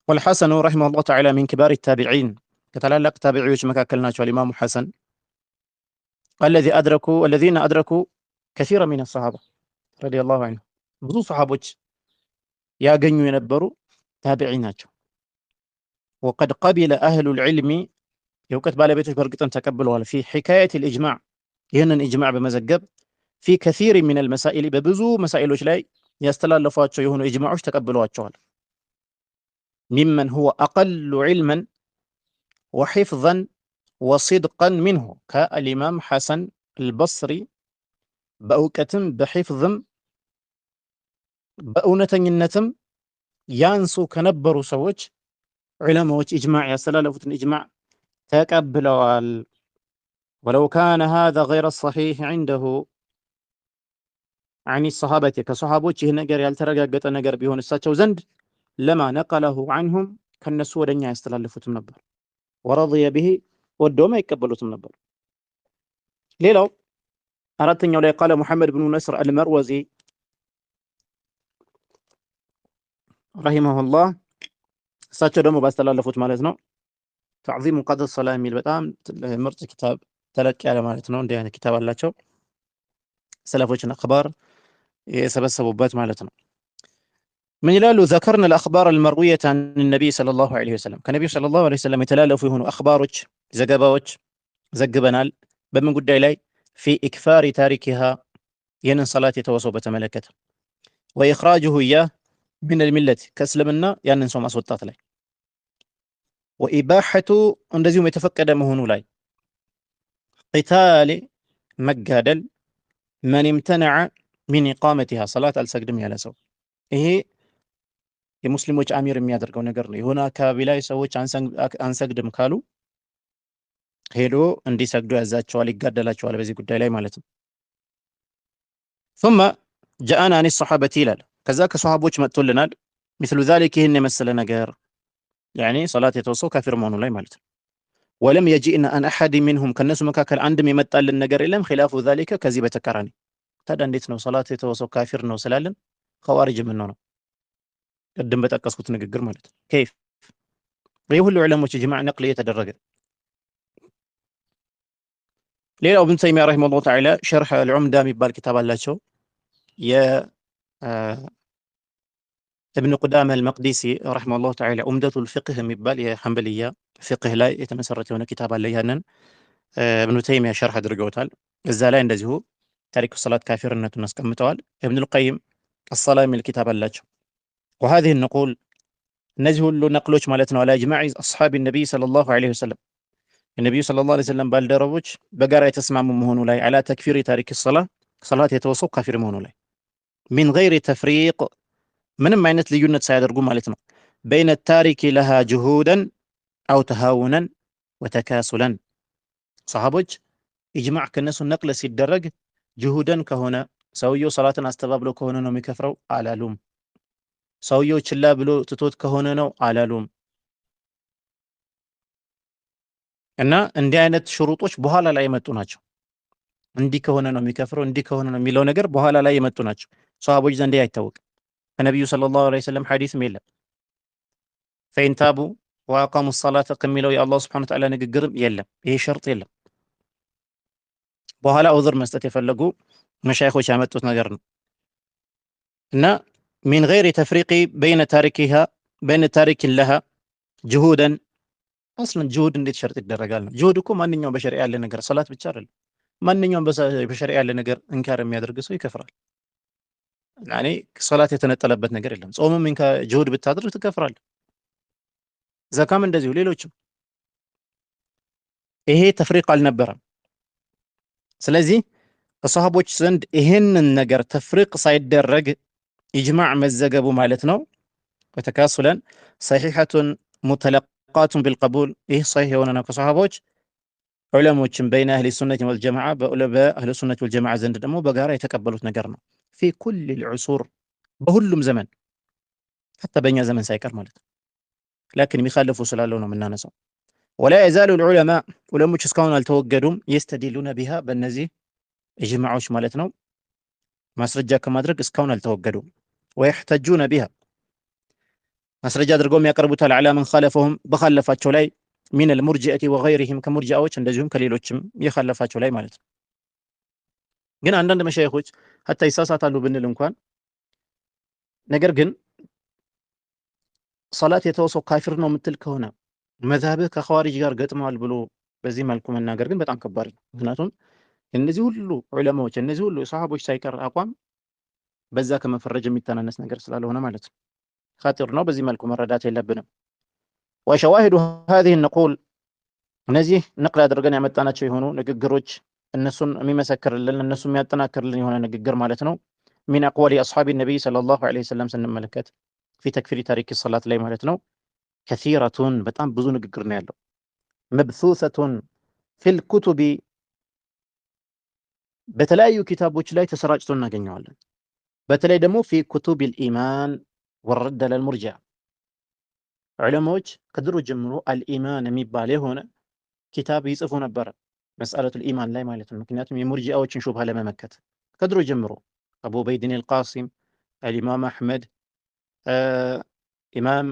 ወልሐሰኑ ረሒመሁላሁ ተዓላ ሚን ኪባር ታቢዒን ከታላላቅ ታቢዒዎች መካከል ናቸው። አልኢማሙ ሐሰን አለዚነ አድረኩ ከሲረ ሚነ ሰሓባ ረዲየላሁ ዐንሁ ብዙ ሰሓቦች ያገኙ የነበሩ ታቢዒ ናቸው። ወቀድ ቀቢለ አህሉል ዒልሚ የእውቀት ባለቤቶች በእርግጥም ተቀብለዋል። ፊ ሒካየት ልኢጅማዕ ይህንን ኢጅማዕ በመዘገብ ፊ ከሲር ሚነል መሳኢል በብዙ መሳኢሎች ላይ ያስተላለፏቸው የሆኑ ኢጅማዖች ተቀብለዋቸዋል። ሚመን ሁወ አቀሉ ዒልመን ወሒፍዘን ወሲድቀን ሚንሁ ከአልኢማም ሐሰን አልበስሪ በእውቀትም በሒፍዝም በእውነተኝነትም ያንሱ ከነበሩ ሰዎች ዑለማዎች ኢጅማዕ ያስተላለፉትን ኢጅማዕ ተቀብለዋል። ወለው ካነ ሃዛ ገይረ ሰሒሕ ዐንደሁ ዐን ሰሓበቲ ከሰሓቦች ይህ ነገር ያልተረጋገጠ ነገር ቢሆን እሳቸው ዘንድ ለማ ነቀለሁ ዐንሁም ከነሱ ወደኛ ያስተላልፉትም ነበር። ወረضየ ብሂ ወደውም አይቀበሉትም ነበር። ሌላው አራተኛው ላይ ቃለ ሙሐመድ ብኑ ነስር አልመርወዚ ረሂመሁላህ እሳቸው ደግሞ ባስተላለፉት ማለት ነው ተዕዚሙ ቀድር ሰላ የሚል በጣም ምርጥ ኪታብ ተለቅ ያለ ማለት ነው። እንዲህ አይነት ኪታብ አላቸው ሰለፎችን አኽባር የሰበሰቡበት ማለት ነው። ምን ይላሉ? ዘከርነ አልአኽባር አልመርዊየተ አን ነቢይ ሰለላሁ ዐለይሂ ወሰለም ከነቢዩ ሰለላሁ ዐለይሂ ወሰለም የተላለፉ የሆኑ አኽባሮች ዘገባዎች ዘግበናል። በምን ጉዳይ ላይ? ፊ ኢክፋሪ ታሪኪሃ ይህንን ሰላት የተወሰው በተመለከተ ወኢኽራጅሁ ኢያህ ሚን አልሚለት ከእስልምና ያንን ሰው ማስወጣት ላይ ወኢባሐቱ እንደዚሁም የተፈቀደ መሆኑ ላይ ቂታል መጋደል መን ኢምተነዐ ሚን ኢቃመቲሃ ሰላት አልሰግድም ያለ ሰው ይሄ የሙስሊሞች አሚር የሚያደርገው ነገር ነው። የሆነ አካባቢ ላይ ሰዎች አንሰግድም ካሉ ሄዶ እንዲሰግዱ ያዛቸዋል፣ ይጋደላቸዋል በዚህ ጉዳይ ላይ ማለት ነው። ثم جاءنا عن الصحابة ይላል ከዛ ከሷሃቦች መጥቶልናል مثل ذلك ይህን የመሰለ ነገር يعني ሶላት የተወሰው ካፊር መሆኑ ላይ ማለት ነው። ولم يجئنا عن احد منهم ከነሱ መካከል አንድም የመጣልን ነገር የለም خلاف ذلك ከዚህ በተቃራኒ። ታዲያ እንዴት ነው ሶላት የተወሰው ካፊር ነው ስላልን ኸዋሪጅ ምን ነው ቅድም በጠቀስኩት ንግግር ማለት ነው። كيف ይህ ሁሉ ዑለሞች ጅማዕ ነቅል እየተደረገ ሌላው ኢብኑ ተይሚያ ረሂመሁላህ ተዓላ ሸርሕ አልዑምዳ የሚባል ኪታብ አላቸው። የእብኑ ቁዳማ አልመቅዲሲ ረሂመሁላህ ተዓላ ዑምደቱል ፊቅህ የሚባል የሐንበልያ ፊቅህ ላይ የተመሰረተ የሆነ ኪታብ አለ። ያንን ኢብኑ ተይሚያ ሸርሕ አድርገውታል። እዛ ላይ እንደዚሁ ታሪኩ ሰላት ካፊርነቱን አስቀምጠዋል። ኢብኑል ቀይም አሰላ የሚል ኪታብ አላቸው። وهذه النقول እነዚህ ሁሉ ነቅሎች ማለት ነው على اجماع اصحاب النبي صلى الله عليه وسلم የነቢዩ ሰለላሁ ዐለይሂ ወሰለም ባልደረቦች በጋራ የተስማሙ መሆኑ ላይ አላ ተክፊር ታሪክ ሰላት የተወሰው ካፊር መሆኑ ላይ ሚን ገይሪ ተፍሪቅ ምንም አይነት ልዩነት ሳያደርጉ ማለት ነው። በይነ ታሪክ ለሃ ጅሁደን አው ተሃውነን ወተካሱለን ሰሃቦች ኢጅማዕ ከነሱ ነቅለ ሲደረግ ጅሁደን ከሆነ ሰውየው ሰላትን አስተባብሎ ከሆነ ነው የሚከፍረው አላሉም። ሰውየው ችላ ብሎ ትቶት ከሆነ ነው አላሉም። እና እንዲህ አይነት ሽሩጦች በኋላ ላይ የመጡ ናቸው። እንዲህ ከሆነ ነው የሚከፍረው እንዲህ ከሆነ ነው የሚለው ነገር በኋላ ላይ የመጡ ናቸው። ሰሃቦች ዘንድ አይታወቅም። ከነቢዩ ሰለላሁ ዐለይሂ ወሰለም ሐዲስም የለም። ፈኢን ታቡ ወአቃሙ ሰላተ ከሚለው የአላህ ሱብሓነሁ ወተዓላ ንግግርም የለም። ይሄ ሸርጥ የለም። በኋላ ዑዝር መስጠት የፈለጉ መሻይኾች ያመጡት ነገር ነው። እና ሚን ገይሪ ተፍሪቂ በይነ ታሪኪን ለሃ ጅሁደን አስለን ጅሁድ እንዴት ሸርጥ ይደረጋል ነው። ጅሁድ እኮ ማንኛውም በሸሪዓ ያለ ነገር ሰላት ብቻ አይደለም። ማንኛውም በሸሪዓ ያለ ነገር እንካር የሚያደርግ ሰው ይከፍራል። ያኔ ሰላት የተነጠለበት ነገር የለም። ጾምም ጅሁድ ብታደርግ ትከፍራለህ። ዘካም እንደዚሁ ሌሎችም። ይሄ ተፍሪቅ አልነበረም። ስለዚህ ከሰሃቦች ዘንድ ይሄንን ነገር ተፍሪቅ ሳይደረግ ኢጅማዕ መዘገቡ ማለት ነው ወተካሱለን ሰሒሐቱን ሙተለቃቱን ቢልቀቡል ይህ ሰሒህ የሆነ ነው ከሰሃቦች ዑለሞችን በይነ አህሊ ሱነት ወልጀማዓ በአህሊ ሱነት ወልጀማዓ ዘንድ ደግሞ በጋራ የተቀበሉት ነገር ነው። ፊ ኩል ልዑሱር በሁሉም ዘመን ሐታ በእኛ ዘመን ሳይቀር ማለት ነው። ላኪን የሚኻልፉ ስላለው ነው የምናነሳው። ወላ የዛሉ ልዑለማ ዑለሞች እስካሁን አልተወገዱም። የስተዲሉነ ቢሃ በእነዚህ ኢጅማዖች ማለት ነው ማስረጃ ከማድረግ እስካሁን አልተወገዱም። ወየሕተጁነ ቢሃ ማስረጃ አድርገውም ያቀርቡታል አላ መን ኻለፈሁም በኻለፋቸው ላይ ሚን አልሙርጂአቲ ወገይሪሂም ከሙርጂአዎች እንደዚሁም ከሌሎችም የኻለፋቸው ላይ ማለት ነው። ግን አንዳንድ መሻይኾች ሐታ ይሳሳታሉ ብንል እንኳን ነገር ግን ሶላት የተወሰው ካፊር ነው የምትል ከሆነ መዝሀብህ ከኸዋሪጅ ጋር ገጥመዋል ብሎ በዚህ መልኩ መናገር ግን በጣም ከባድ ነው። ምክንያቱም እነዚህ ሁሉ ዑለማዎች እነዚህ ሁሉ ሰሃቦች ሳይቀር አቋም በዛ ከመፈረጅ የሚተናነስ ነገር ስላልሆነ ማለት ነው ኻጢር ነው። በዚህ መልኩ መረዳት የለብንም። ወሸዋሂዱ هذه النقول እነዚህ ነቅል አድርገን ያመጣናቸው የሆኑ ንግግሮች እነሱን የሚመሰክርልን እነሱ የሚያጠናክርልን የሆነ ንግግር ማለት ነው ሚን አቅዋሊ አስሐቢ ነቢይ ሰለላሁ ዐለይሂ ወሰለም ስንመለከት ፊ ተክፊሪ ታሪክ ሰላት ላይ ማለት ነው ከሲረቱን በጣም ብዙ ንግግር ነው ያለው። መብሱሰቱን ፊል ኩቱቢ በተለያዩ ኪታቦች ላይ ተሰራጭቶ እናገኘዋለን። በተለይ ደግሞ ፊ ኩቱቢል ኢማን ወረድ አለል ሙርጂዓ ዑለማዎች ከድሮ ጀምሮ አልኢማን የሚባል የሆነ ኪታብ ይጽፉ ነበር መስአለቱል ኢማን ላይ ማለት ነው። ምክንያቱም የሙርጂዓዎችን ሹብሃ ለመመከት ከድሮ ጀምሮ አቡ በይድን አልቃሲም፣ አልኢማም አሕመድ፣ ኢማም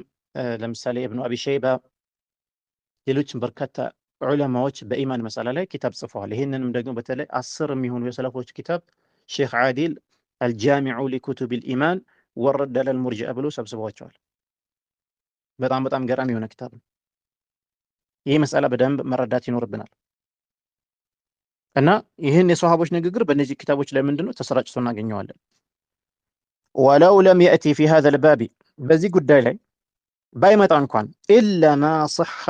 ለምሳሌ ኢብኑ አቢ ሸይባ ሌሎችም በርካታ ዑለማዎች በኢማን መሳላ ላይ ኪታብ ጽፈዋል። ይህንንም ደግሞ በተለይ 10 የሚሆኑ የሰለፎች ኪታብ ሼክ ዓዲል አልጃሚዑ ሊኩቱቢል ኢማን ወረድ አለል ሙርጂዓ ብሎ ሰብስበዋቸዋል። በጣም ገራሚ የሆነ ኪታብ ነው። ይህ መሳላ በደንብ መረዳት ይኖርብናል። እና ይህን የሰሃቦች ንግግር በእነዚህ ኪታቦች ላይ ምንድነው ተሰራጭቶ እናገኘዋለን። ወለው ለም የእቲ ፊ ሃዛል ባቢ በዚህ ጉዳይ ላይ ባይመጣ እንኳን ኢላ ማ ሰሐ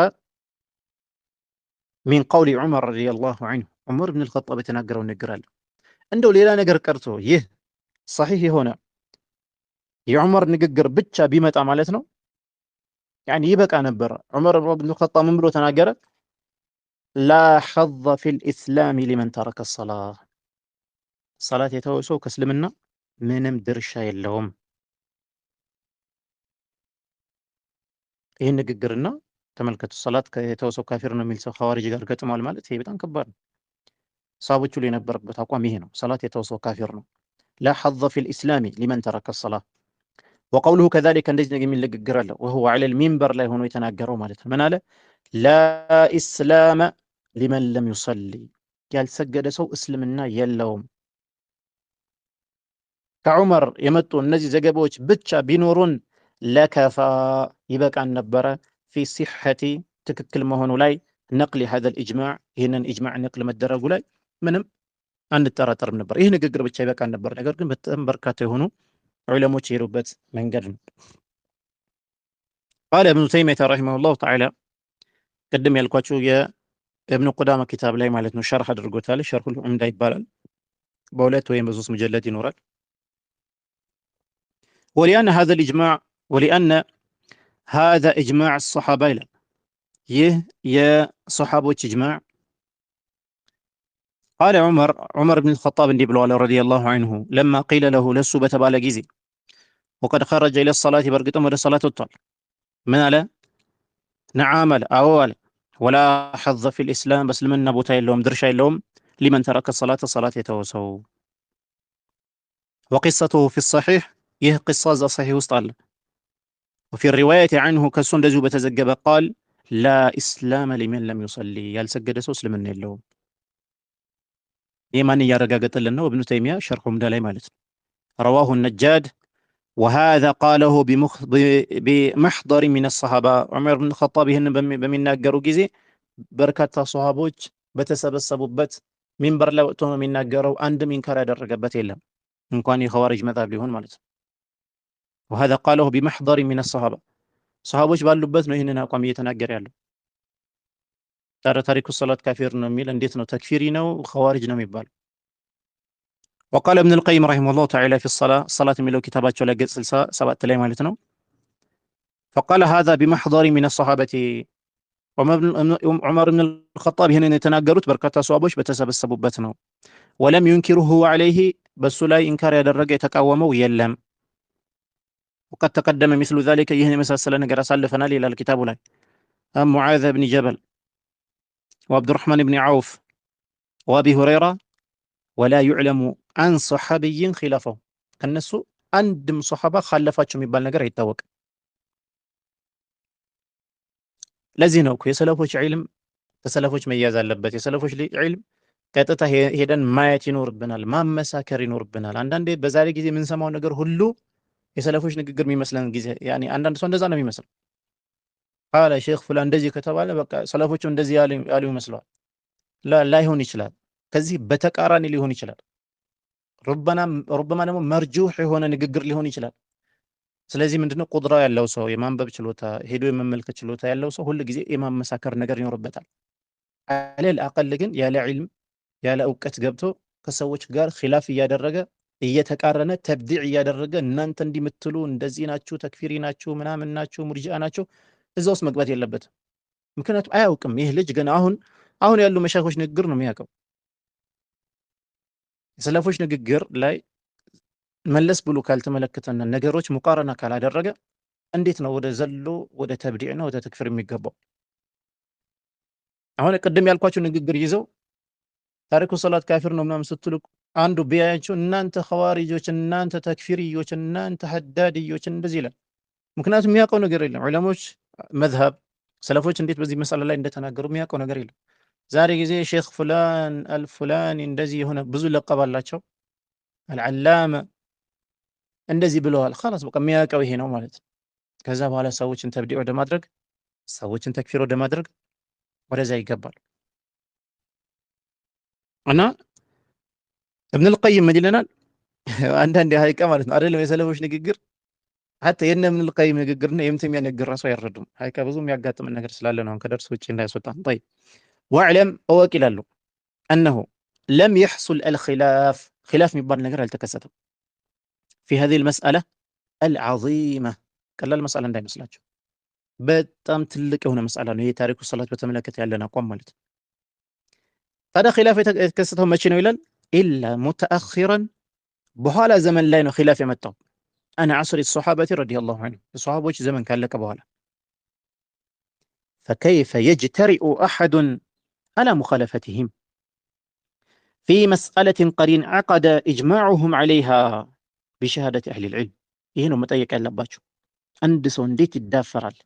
ሚን ቀውሊ ዑመር ረዲየላሁ ዐንሁ ዑመር ብን አልኸጣብ የተናገረው ንግግር አለ። እንደው ሌላ ነገር ቀርቶ ይህ ሰሒህ የሆነ የዑመር ንግግር ብቻ ቢመጣ ማለት ነው ያኒ ይበቃ ነበር። ዑመር ኢብኑ ኸጣብ ምን ብሎ ተናገረ? ላ ሐظ ፊል ኢስላሚ ሊመን ተረከ ሰላህ፣ ሰላት የተወ ሰው ከእስልምና ምንም ድርሻ የለውም። ይህን ንግግርና ተመልከቱ፣ ሰላት የተወ ሰው ካፊር ነው የሚል ሰው ኸዋሪጅ ጋር ገጥሟል ማለት ይሄ በጣም ከባድ ነው። ሰሃቦቹ ላይ የነበረበት አቋም ይሄ ነው። ሰላት የተወ ሰው ካፊር ነው። ላ ሐظ ፊል ኢስላሚ ሊመን ተረከ ሰላህ ወቀውሉሁ ከዛሊከ እንደዚህ የሚል ንግግር አለ። ወሁወ ዐለል ሚንበር ላይ ሆኖ የተናገረው ማለት ነው። ምን አለ? ላ ኢስላመ ሊመን ለም ዩሰሊ፣ ያልሰገደ ሰው እስልምና የለውም። ከዑመር የመጡ እነዚህ ዘገባዎች ብቻ ቢኖሩን ለከፋ ይበቃን ነበረ፣ ፊ ሲሐቲ ትክክል መሆኑ ላይ፣ ነቅሊ ሀዘል ኢጅማዕ ይህንን ኢጅማዕ ነቅል መደረጉ ላይ ምንም አንጠራጠርም ነበር። ይህ ንግግር ብቻ ይበቃን ነበር። ነገር ግን በጣም በርካታ የሆኑ ዑለሞች የሄዱበት መንገድ ነው። ቃለ እብኑ ተይሚያ ረሒመሁላሁ ተዓላ ቅድም ያልኳቸው የእብኑ ቁዳማ ኪታብ ላይ ማለት ነው ሸርህ አድርጎታል። ሸርሁል ዑምዳ ይባላል። በሁለት ወይም በሶስት ሙጀለድ ይኖራል። ወሊአነ ሀዛ ኢጅማዕ ሰሓባ ይላል። ይህ የሰሓቦች ኢጅማዕ ቃለ ዑመር ብን ኸጣብ እንዲህ ብለዋል ረዲየላሁ ዐንሁ ለማ ቂለ ለሁ ለሱ በተባለ ጊዜ ወቀድ ኸረጀ ኢለ ሰላት በእርግጥም ወደ ሰላት ወጥቷል። ምን አለ? ነዓም አለ፣ አዎ አለ። ወላ ሐظ ፊል ኢስላም በእስልምና ቦታ የለውም ድርሻ የለውም። ሊመን ተረከ ሰላት ሰላት የተወ ሰው። ወቂሰቱሁ ፊ ሰሒሕ ይህ ቂሳ እዛ ሰሒሕ ውስጥ አለ። ወፊ ሪዋየት ዐንሁ ከሱ እንደዚሁ በተዘገበ ቃል ላ ኢስላመ ሊመን ለም ዩሰሊ ያልሰገደ ሰው እስልምና የለውም። ይህ ማን እያረጋገጠልን ነው? እብኑ ተይሚያ ሸርሕ ዑምዳ ላይ ማለት ነው። ረዋሁ ነጃድ ወሃዛ ቃለሁ ቢመሕደሪ ሚነ ሰሓባ ዑመር ብን ኸጣብ ይህንን በሚናገሩ ጊዜ በርካታ ሰሃቦች በተሰበሰቡበት ሚንበር ላይ ወጥቶ ነው የሚናገረው። አንድም ኢንካር ያደረገበት የለም፣ እንኳን የኸዋሪጅ መጣብ ሊሆን ማለት ነው። ወሃዛ ቃለሁ ቢመሕደሪ ሚነ ሰሓባ ሰሃቦች ባሉበት ነው ይህንን አቋም እየተናገረ ያለው። ታዲያ ታሪኩ ሰላት ካፊር ነው የሚል እንዴት ነው? ተክፊሪ ነው ኸዋሪጅ ነው የሚባለው? ወቃለ እብን አልቀይም ረሒመሁላሁ ተዓላ ፊ ሰላት የሚለው ኪታባቸው ላይ ገጽ 67 ላይ ማለት ነው። ፈቃለ ሃዛ ቢመሕደሪ ሚነ ሰሓበቲ ዑመር ብን አልኸጣብ ይህንን የተናገሩት በርካታ ሰሃቦች በተሰበሰቡበት ነው። ወለም ዩንኪሩሁ ዐለይሂ በሱ ላይ ኢንካር ያደረገ የተቃወመው የለም። ወቀድ ተቀደመ ሚስሉ ዛሊከ ይህን የመሳሰለ ነገር አሳልፈናል ይላል ኪታቡ ላይ ሙዓዝ ብን ጀበል ወአብዱራሕማን ብን ዐውፍ ወአቢ ሁረይራ ወላ ዩዕለሙ አን ሰሓቢይን ኺላፈሁ ከነሱ አንድም ሰሓባ ካለፋቸው የሚባል ነገር አይታወቅም። ለዚህ ነው እኮ የሰለፎች ዒልም ከሰለፎች መያዝ አለበት። የሰለፎች ዒልም ቀጥታ ሄደን ማየት ይኖርብናል፣ ማመሳከር ይኖርብናል። አንዳንዴ በዛሬ ጊዜ የምንሰማው ነገር ሁሉ የሰለፎች ንግግር የሚመስለን ጊዜ ያኒ አንዳንድ ሰው እንደዛ ነው የሚመስለው። ቃለ ሼክ ፉላን እንደዚህ ከተባለ በቃ ሰለፎቹ እንደዚህ ያሉ ይመስለዋል። ላይሆን ይችላል። ከዚህ በተቃራኒ ሊሆን ይችላል። ሩበማ ደግሞ መርጁህ የሆነ ንግግር ሊሆን ይችላል። ስለዚህ ምንድነው ቁድራ ያለው ሰው የማንበብ ችሎታ ሄዶ የመመልከት ችሎታ ያለው ሰው ሁሉ ጊዜ የማመሳከር ነገር ይኖርበታል። አለል አቀል ግን ያለ ዒልም ያለ እውቀት ገብቶ ከሰዎች ጋር ኺላፍ እያደረገ እየተቃረነ ተብዲዕ እያደረገ እናንተ እንዲምትሉ እንደዚህ ናችሁ፣ ተክፊሪ ናችሁ፣ ምናምን ናችሁ፣ ሙርጂአ ናችሁ እዛ ውስጥ መግባት የለበትም። ምክንያቱም አያውቅም። ይህ ልጅ ገና አሁን ያሉ መሻይኾች ንግግር ነው የሚያውቀው። የሰለፎች ንግግር ላይ መለስ ብሎ ካልተመለከተና ነገሮች ሙቃረና ካላደረገ እንዴት ነው ወደ ዘሎ ወደ ተብዲዕና ወደ ተክፊር የሚገባው? አሁን ቅድም ያልኳቸው ንግግር ይዘው ታሪኩ ሰላት ካፊር ነው ምናምን ስትሉ አንዱ ቢያያቸው እናንተ ኸዋሪጆች፣ እናንተ ተክፊሪዮች፣ እናንተ ሐዳድዮች እንደዚህ ይላል። ምክንያቱም የሚያውቀው ነገር የለም። ዑለሞች መዝሀብ ሰለፎች እንዴት በዚህ መሰላ ላይ እንደተናገሩ የሚያውቀው ነገር የለም። ዛሬ ጊዜ ሼክ ፉላን አልፉላኒ እንደዚህ የሆነ ብዙ ለቀባላቸው አልዓላማ እንደዚህ ብለዋል። ኸላስ በቃ የሚያውቀው ይሄ ነው ማለት ነው። ከዛ በኋላ ሰዎችን ተብዲዕ ወደ ማድረግ ሰዎችን ተክፊር ወደ ማድረግ ወደዛ ይገባል። እና እብን አልቀይም ምን ይለናል? አንዳንድ ሀቂቃ ማለት ነው አይደለም የሰለፎች ንግግር ሐታ የነ እብን አልቀይም ንግግርና የእምተሚያ ንግግር ራሱ አይረዱም። ሀቂቃ ብዙ የሚያጋጥመን ነገር ስላለ ነው ከደርስ ውጪ እንዳያስወጣን። طيب واعلم እወቅ ይላሉ أنه لم يحصل الخلاف ኺላፍ የሚባል ነገር አልተከሰተም في هذه المسألة አልዓዚመ ቀላል መስአላ እንዳይመስላችሁ በጣም ትልቅ የሆነ መስአላ ነው። ይሄ ታሪኩ ሰላት በተመለከተ ያለን አቋም ማለት ነው። ታዲያ ኺላፍ የተከሰተው መቼ ነው ይላል? ኢላ ሙተአኺረን በኋላ ዘመን ላይ ነው ኺላፍ የመጣው። አነ ዐስሪ ሶሓበቲ ረዲየላሁ ዐንሁም የሶሓቦች ዘመን ካለቀ በኋላ ፈከይፈ የጅተሪኡ አሐዱን አላ ሙኻለፈቲሂም ፊ መስአለትን ቀድ እንዐቀደ ኢጅማዑሁም ዐለይሃ ቢሸሃደቲ አህሊል ዒልም። ይሄ ነው መጠየቅ ያለባችሁ። አንድ ሰው እንዴት ይዳፈራል?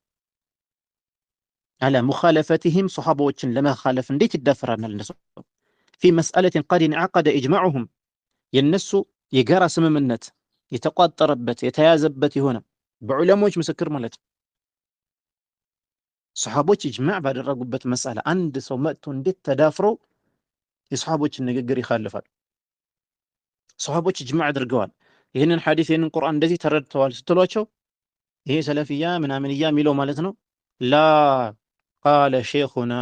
አላ ሙኻለፈቲሂም ሶሓባዎችን ለመኻለፍ እንዴት ይዳፈራል? እንደ ሰው ፊ መስአለትን ቀድ እንዐቀደ ኢጅማዑሁም የነሱ የጋራ ስምምነት የተቋጠረበት የተያዘበት የሆነ በዑለሞች ምስክር ማለት ነው። ሰሓቦች ኢጅማዕ ባደረጉበት መስአላ አንድ ሰው መጥቶ እንዴት ተዳፍሮ የሰሓቦችን ንግግር ይኻልፋል? ሰሓቦች ኢጅማዕ አድርገዋል፣ ይህንን ሐዲስ ይህንን ቁርአን እንደዚህ ተረድተዋል ስትሏቸው ይሄ ሰለፊያ ምናምንያ የሚለው ማለት ነው። ላ ቃለ ሼኹና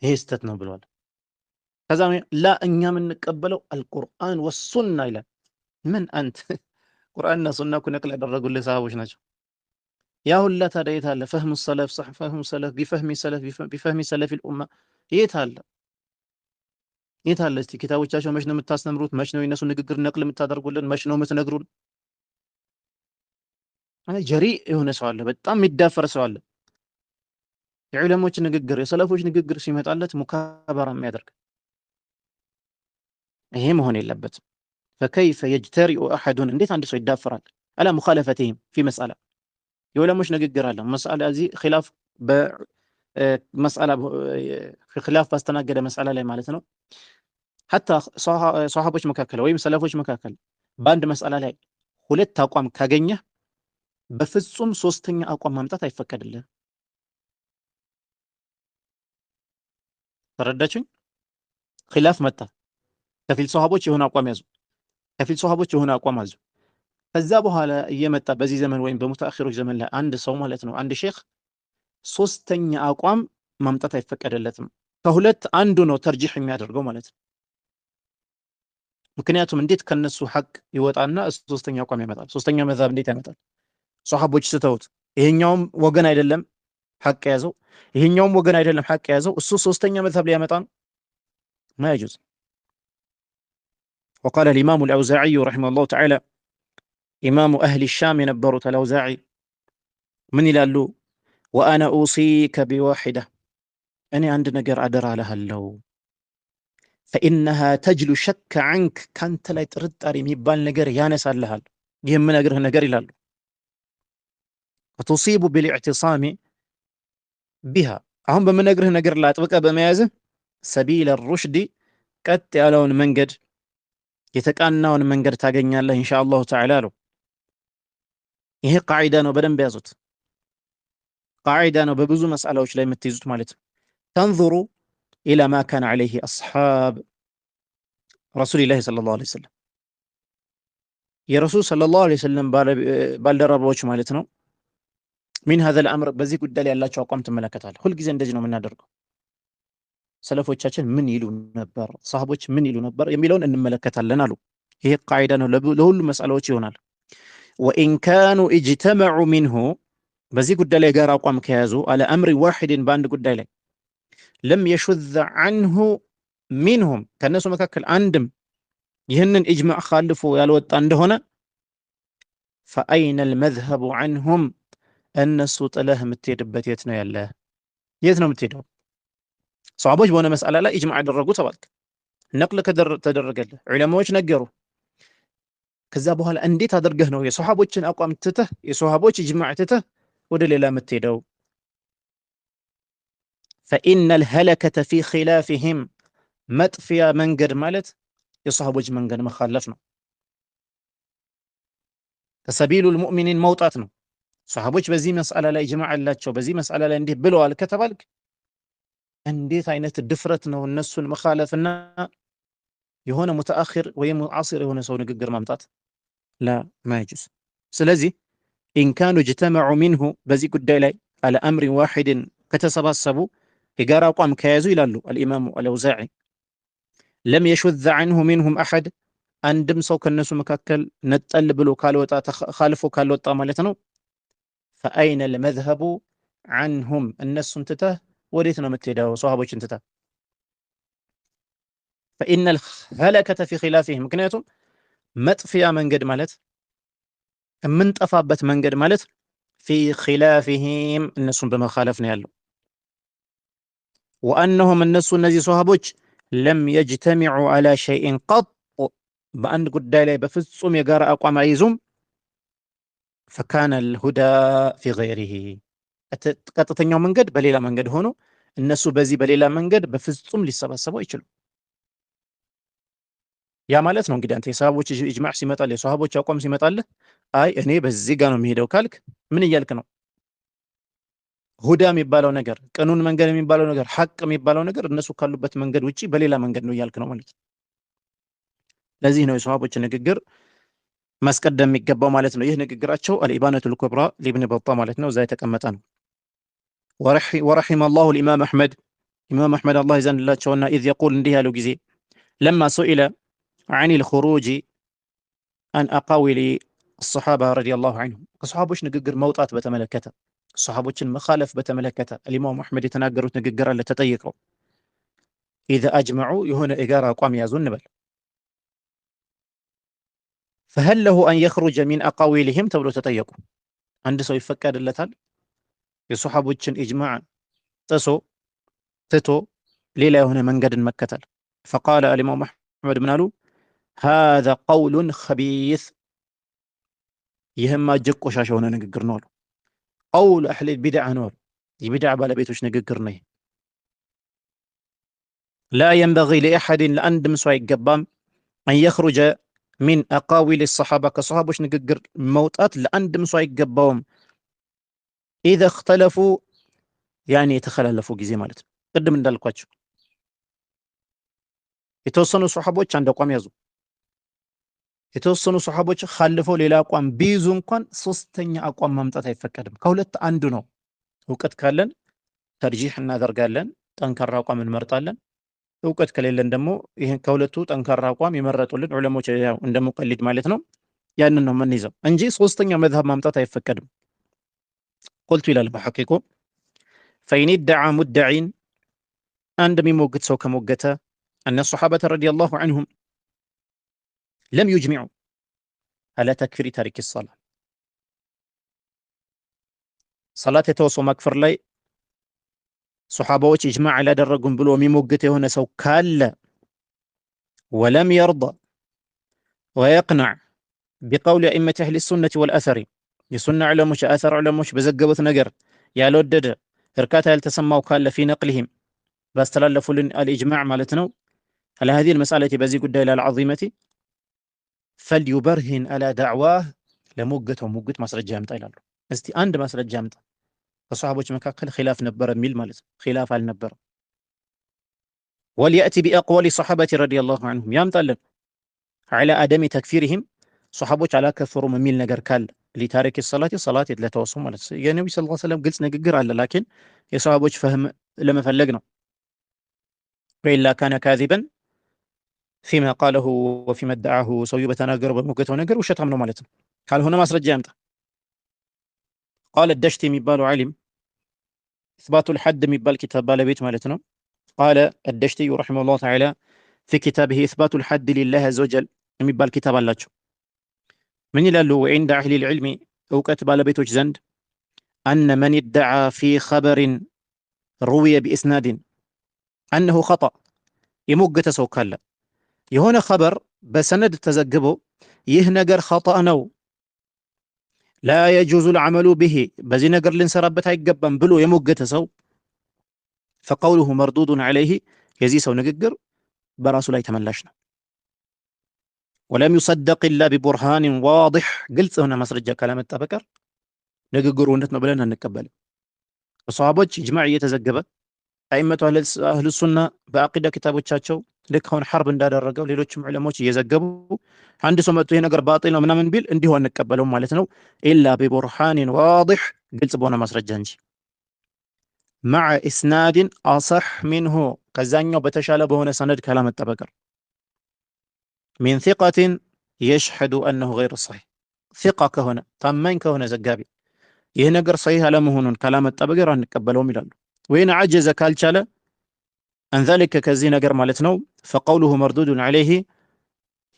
ይሄ ስተት ነው ብለዋል። ከዛ ላ እኛ የምንቀበለው አልቁርአን ወሱና ይላል። ምን አንተ ቁርአንና ሱና እኮ ነቅል ያደረጉልህ ሰሃቦች ናቸው። ያ ሁላ ታዲያ የት አለ? ፈህሙ ሰለፍ صح ፈህሙ ሰለፍ ቢፈህሚ ሰለፊል ኡማ የት አለ? የት አለ? እስቲ ኪታቦቻቸው መች ነው የምታስተምሩት? መች ነው የነሱ ንግግር ነቅል የምታደርጉልን? መች ነው የምትነግሩን? ጀሪእ የሆነ ሰው አለ፣ በጣም የሚዳፈር ሰው አለ። የዑለሞች ንግግር የሰለፎች ንግግር ሲመጣለት ሙካበራ የሚያደርግ ይሄ መሆን የለበትም። ፈከይፈ የጅተሪኡ አሐዱን እንዴት አንድ ሰው ይዳፈራል? አላ ሙኻለፈቲሂም ፊ መስአላ የዑለሞች ንግግር አለ መስአላ እዚህ ኺላፍ በመስአላ ኺላፍ ባስተናገደ መስአላ ላይ ማለት ነው። ሐታ ሷሃቦች መካከል ወይም ሰለፎች መካከል በአንድ መስአላ ላይ ሁለት አቋም ካገኘ በፍጹም ሶስተኛ አቋም ማምጣት አይፈቀድልህም። ተረዳችሁኝ? ኺላፍ መጣ፣ ከፊል ሷሃቦች የሆነ አቋም ያዙ፣ ከፊል ሷሃቦች የሆነ አቋም ያዙ። ከዛ በኋላ እየመጣ በዚህ ዘመን ወይም በሙተአኺሮች ዘመን ላይ አንድ ሰው ማለት ነው አንድ ሼኽ ሶስተኛ አቋም ማምጣት አይፈቀደለትም። ከሁለት አንዱ ነው ተርጂህ የሚያደርገው ማለት ነው። ምክንያቱም እንዴት ከነሱ ሐቅ ይወጣና ሶስተኛ አቋም ያመጣል? ሶስተኛ መዝሀብ እንዴት ያመጣል? ሷሃቦች ስተውት ይሄኛውም ወገን አይደለም ሐቅ ያዘው፣ ይሄኛውም ወገን አይደለም ሐቅ ያዘው፣ እሱ ሶስተኛ መዝሀብ ሊያመጣ ነው። ማ يجوز وقال الإمام الأوزاعي رحمه الله تعالى إمام أهل الشام የነበሩት አልአውዛዒ ምን ይላሉ? ወአነ ኡሲከ ቢዋሒዳ እኔ አንድ ነገር አደራ እልሃለሁ፣ ፈኢነሃ ተጅሉ ሸከ ዐንክ ካንተ ላይ ጥርጣሬ የሚባል ነገር ያነሳልሃል። ይህ የምነግርህ ነገር ይላሉ ወቱሲቡ ቢልኢዕቲሳሚ ቢሃ አሁን በምነግርህ ነገር ላይ አጥብቀህ በመያዝህ ሰቢለ ሩሽዲ ቀጥ ያለውን መንገድ የተቃናውን መንገድ ታገኛለህ ኢንሻአላሁ ተዓላ አለው። ይሄ ቃዒዳ ነው፣ በደንብ ያዙት። ቃዒዳ ነው በብዙ መስአላዎች ላይ የምትይዙት ማለት ነው። ተንዙሩ ኢላ ማ ካነ ዐለይሂ አስሓብ ረሱሊላሂ ሰለላሁ ዐለይሂ ወሰለም የረሱል ሰለላሁ ዐለይሂ ወሰለም ባልደረባዎች ማለት ነው። ሚን ሀዘል አምር በዚህ ጉዳይ ላይ ያላቸው አቋም ትመለከታለህ። ሁልጊዜ እንደዚህ ነው የምናደርገው። ሰለፎቻችን ምን ይሉ ነበር፣ ሰሃቦች ምን ይሉ ነበር የሚለውን እንመለከታለን አሉ። ይሄ ቃዒዳ ነው ለሁሉም መስአላዎች ይሆናል። ወኢን ካኑ ኢጅተመዑ ሚንሁ በዚህ ጉዳይ ላይ ጋር አቋም ከያዙ አለ አምሪ ዋሂድን በአንድ ጉዳይ ላይ ለም የሹዘ ዐንሁ ሚንሁም ከእነሱ መካከል አንድም ይህንን ኢጅማዕ ኻልፎ ያልወጣ እንደሆነ ፈአይነ አልመዝሀቡ ዐንሁም እነሱ ጥለህ የምትሄድበት የት ነው ያለ? የት ነው የምትሄደው? ሰሃቦች በሆነ መስአላ ላይ ኢጅማዕ አደረጉ ተባልክ፣ ነቅል ተደረገልህ፣ ዑለማዎች ነገሩ። ከዛ በኋላ እንዴት አድርገህ ነው የሰሃቦችን አቋም ትተህ የሰሃቦች ኢጅማዕ ትተህ ወደ ሌላ የምትሄደው? ፈኢነ አልሀለከተ ፊ ኺላፊሂም መጥፊያ መንገድ ማለት የሰሃቦች መንገድ መኻለፍ ነው። ከሰቢሉል ሙእሚኒን መውጣት ነው። ሰሃቦች በዚህ መስአላ ላይ ኢጅማዕ አላቸው፣ በዚህ መስአላ ላይ እንዲህ ብለዋል ከተባልክ እንዴት አይነት ድፍረት ነው እነሱን መኻለፍና የሆነ ሙተአኺር ወይም ሙዓሲር የሆነ ሰው ንግግር ማምጣት ላ ማይጁስ። ስለዚህ ኢንካኑ እጅተመዑ ሚንሁ በዚህ ጉዳይ ላይ አለ አምሪን ዋሂድን ከተሰባሰቡ የጋራ አቋም ከያዙ ይላሉ አልኢማሙ አልአውዛዒ ለም የሹዘ ዐንሁ ሚንሁም አሐድ አንድም ሰው ከነሱ መካከል ነጠል ብሎ ካልወጣ ተኻልፎ ካልወጣ ማለት ነው ፈአይነ ልመዝሀቡ አንሁም እነሱን ትተህ ወዴት ነው የምትሄደው? ሰሃቦችን ትተህ ፈኢነ ልሀለከተ ፊ ኺላፊህም ምክንያቱም መጥፊያ መንገድ ማለት የምንጠፋበት መንገድ ማለት ፊ ኺላፊህም እነሱን በመኻለፍ ነው ያለው። ወአነሁም እነሱ እነዚህ ሰሃቦች ለም የጅተሚዑ ዐላ ሸይኢን ቀጥ በአንድ ጉዳይ ላይ በፍጹም የጋራ አቋም አይይዙም። ፈካነ ልሁዳ ፊ ገይሪሂ ቀጥተኛው መንገድ በሌላ መንገድ ሆኖ እነሱ በዚህ በሌላ መንገድ በፍጹም ሊሰባሰቡ አይችሉም። ያ ማለት ነው እንግዲህ አንተ የሰሃቦች ኢጅማዕ ሲመጣልህ የሰሃቦች አቋም ሲመጣልህ አይ እኔ በዚህ ጋር ነው የሚሄደው ካልክ ምን እያልክ ነው? ሁዳ የሚባለው ነገር ቅኑን መንገድ የሚባለው ነገር ሐቅ የሚባለው ነገር እነሱ ካሉበት መንገድ ውጪ በሌላ መንገድ ነው እያልክ ነው ማለት ነው። ለዚህ ነው የሰሃቦች ንግግር ማስቀደም የሚገባው ማለት ነው። ይህ ንግግራቸው አልኢባነቱል ኩብራ ለኢብኑ በጣ ማለት ነው፣ እዛ የተቀመጠ ነው። ወረሒመ አላሁ ልኢማም አሕመድ ኢማም አሕመድ አላህ ይዘንላቸውና ኢዝ የቁል እንዲህ ያለው ጊዜ ለማ ሱኢለ عن الخروج عن أقاويل الصحابة رضي الله عنهم ከሰሃቦች ንግግር መውጣት በተመለከተ ሰሃቦችን መኻለፍ በተመለከተ الإمام أحمد የተናገሩት ንግግር አለ ተጠይቀው إذا أجمعوا የሆነ የጋራ አቋም ያዙ እንበል فهل له أن يخرج من أقاويلهم ተብሎ ተጠየቁ። አንድ ሰው ይፈቀድለታል የሰሃቦችን ኢጅማዕ ጥሶ ትቶ ሌላ የሆነ መንገድን መከተል? فقال الإمام أحمد ምን አሉ? هذا قول خبيث ይህማ እጅግ ቆሻሻ የሆነ ንግግር ነው አሉ። ቀውል አህሊ ቢድዓ ነው አሉ። የቢድዓ ባለቤቶች ንግግር ነው። ላ የንበጊ ሊአሐድን ለአንድም ሰው አይገባም አን የኽሩጀ ሚን አቃዊል ሰሓባ ከሰሃቦች ንግግር መውጣት ለአንድም ሰው አይገባውም። ኢዘ እኽተለፉ ያኔ የተኸላለፉ ጊዜ ማለት ነው። ቅድም እንዳልኳቸው የተወሰኑ ሰሃቦች አንድ አቋም ያዙ። የተወሰኑ ሰሃቦች ኻልፈው ሌላ አቋም ቢይዙ እንኳን ሶስተኛ አቋም ማምጣት አይፈቀድም። ከሁለት አንዱ ነው። እውቀት ካለን ተርጂህ እናደርጋለን፣ ጠንካራ አቋም እንመርጣለን። እውቀት ከሌለን ደግሞ ይሄን ከሁለቱ ጠንካራ አቋም የመረጡልን ዑለሞች ያው እንደ ሙቀሊድ ማለት ነው ያንን ነው የምንይዘው እንጂ ሶስተኛ መዝሀብ ማምጣት አይፈቀድም። ቁልቱ ይላል በሐቂቁ ፈኢን ደዓ ሙደዒን አንድ የሚሞግት ሰው ከሞገተ أن الصحابة رضي الله عنهم لم يجمعوا على تكفير تارك الصلاة صلاة يتوسو مكفر لي صحابوች إجماع على درقون بلو ميموقت هنا سو كال ولم يرضى ويقنع بقول أئمة أهل السنة والأثر يسنة علموش أثر علموش بزقبت نقر يالودد إركاتها يلتسموا كال في نقلهم بس تلالفوا الإجماع مالتنو على هذه المسألة بزي قد إلى العظيمة فليبرهن على دعواه لموقت وموقت مسرج جامت إلى الله استي عند مسرج جامت فصحابوش مكاكل خلاف نبر ميل مالت خلاف النبر وليأتي بأقوال صحابة رضي الله عنهم يامتلن على عدم تكفيرهم صحابوش على كفر ميل نجر كال لتارك الصلاة صلاة لا توصم مالت يا نبي صلى الله عليه وسلم قلت نقر على لكن يا صحابوش فهم لما فلقنا وإلا كان كاذبا فيما قاله وفيما ادعاه سوي بتناقر بموقته نقر وشتم له مالته قال هنا مسرج جامت قال الدشتي ميبال علم إثبات الحد ميبال كتاب بالبيت مالتنا قال الدشتي رحمه الله تعالى في كتابه إثبات الحد لله عز وجل ميبال كتاب الله من يلالو عند أهل العلم أو كتب بالبيت زند أن من ادعى في خبر روي بإسناد أنه خطأ يموقت سوكالا يهون خبر بسند تزقبه يهنقر خطأ نو لا يجوز العمل به بزي نقر لنسربت هيقبا بلو يموقت سو فقوله مردود عليه يزي سو نقر براسو لا يتملاشنا ولم يصدق إلا ببرهان واضح قلت هنا مسرجة كلام التبكر نقر ونتنا بلنا نقبل الصحابة إجماعية تزقبت أئمة أهل السنة بأقيدة كتابوቻቸው ልክ አሁን ሐርብ እንዳደረገው ሌሎችም ዑለሞች እየዘገቡ አንድ ሰው መጥቶ ይሄ ነገር ባጢል ነው ምናምን ቢል እንዲሁ አንቀበለው ማለት ነው ኢላ ببرهان واضح ግልጽ በሆነ ማስረጃ እንጂ مع إسناد أصح منه ከዛኛው በተሻለ በሆነ ሰነድ ካላመጣ በቀር ሚን ሲቀትን የሽሐዱ አነሁ ገይሩ ሰሒሕ ሲቃ ከሆነ ታማኝ ከሆነ ዘጋቢ ይህ ነገር ሰሒሕ አለመሆኑን ካላመጣ በገር አንቀበለውም ይላሉ። ወይን ዐጀዘ ካልቻለ አን ዛሊከ ከዚህ ነገር ማለት ነው ፈቀውሉሁ መርዱዱን ዐለይህ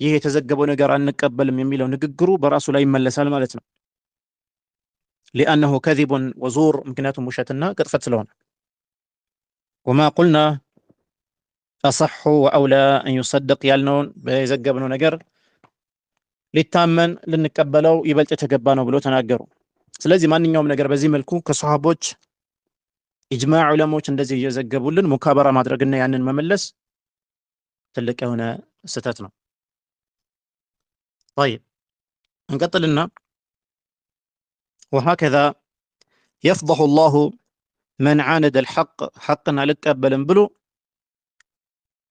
ይህ የተዘገበው ነገር አንቀበልም የሚለው ንግግሩ በራሱ ላይ ይመለሳል ማለት ነው። ሊአነሁ ከዚቡን ወዙር ምክንያቱም ውሸትና ቅጥፈት ስለሆነ። ወማ ቁልና አሰሑ ወአውላ አን ዩሰደቅ ያልነውን በየዘገብነው ነገር ሊታመን ልንቀበለው ይበልጥ የተገባ ነው ብሎ ተናገሩ። ስለዚህ ማንኛውም ነገር በዚህ መልኩ ከሰሃቦች ኢጅማዕ ዑለሞች እንደዚህ እየዘገቡልን ሙካበራ ማድረግና ያንን መመለስ ትልቅ የሆነ ስህተት ነው። طيب እንቀጥልና ወሀከዛ የፍضሑ ላሁ መን ዓነደ አልሐቅ ሐቅን አልቀበልም ብሎ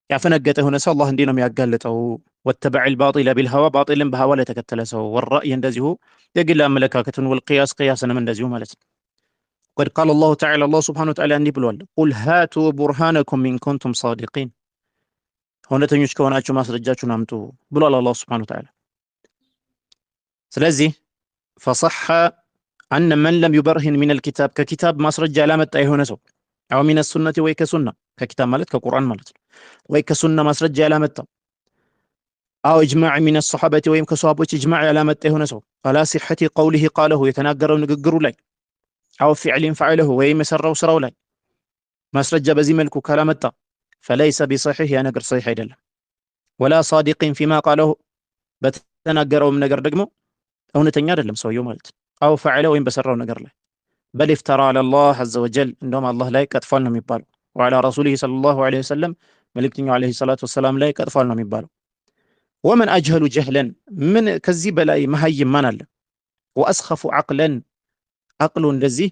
ያፈነገጠ የሆነ ሰው አላህ እንዲህ ነው የሚያጋልጠው። ወተበዐ አልባጢለ ቢልሀዋ ባጢልን በሀዋ ላይ የተከተለ ሰው ወረእይ እንደዚሁ የግል አመለካከትን ወልቅያስ ቅያስንም እንደዚሁ ማለት ነው። ቀድ ቃለ አላሁ ተዓላ አላህ ሱብሓነሁ ወተዓላ እንዲህ ብሏል፣ ቁል ሃቱ ቡርሃነኩም ኢን ኩንቱም ሳዲቂን እውነተኞች ከሆናችሁ ማስረጃችሁን አምጡ ብሏል አላህ ሱብሓነሁ ወተዓላ። ስለዚህ ፈሰሐ አነ መን ለም ዩበርሂን ሚነል ኪታብ ከኪታብ ማስረጃ ያላመጣ የሆነ ሰው አው ሚነ ሱነቲ ወይ ከሱና ከኪታብ ማለት ከቁርአን ማለት ነው ወይ ከሱና ማስረጃ ያላመጣ አው ኢጅማዕ ሚነ ሰሐበቲ ወይም ከሰሃቦች ኢጅማዕ ያላመጣ የሆነ ሰው አላ ሲሐቲ ቀውሊሂ ቃለሁ የተናገረው ንግግሩ ላይ አው ፊዕሊን ፈዐለሁ ወይም የሰራው ስራው ላይ ማስረጃ በዚህ መልኩ ካላመጣ ፈለይሰ ቢሰሒሕ ያ ነገር ሰሒሕ አይደለም። ወላ ሳዲቂን ፊማ ቃለሁ በተናገረውም ነገር ደግሞ እውነተኛ አይደለም ሰውየው ማለት ነው። አው ፈዐለ ወይም በሰራው ነገር ላይ በል ኢፍተራ ዐለላህ ዐዘ ወጀል እንደውም አላህ ላይ ቀጥፏል ነው የሚባለው። ወዐላ ረሱሊሂ ሰለላሁ ዐለይሂ ወሰለም መልእክተኛው ዐለይሂ ሰላቱ ወሰላም ላይ ቀጥፏል ነው የሚባለው። ወመን አጅሀሉ ጀህለን ምን ከዚህ በላይ መሀይም ማን አለ? ወአስኸፉ ዐቅለን አቅሉ እንደዚህ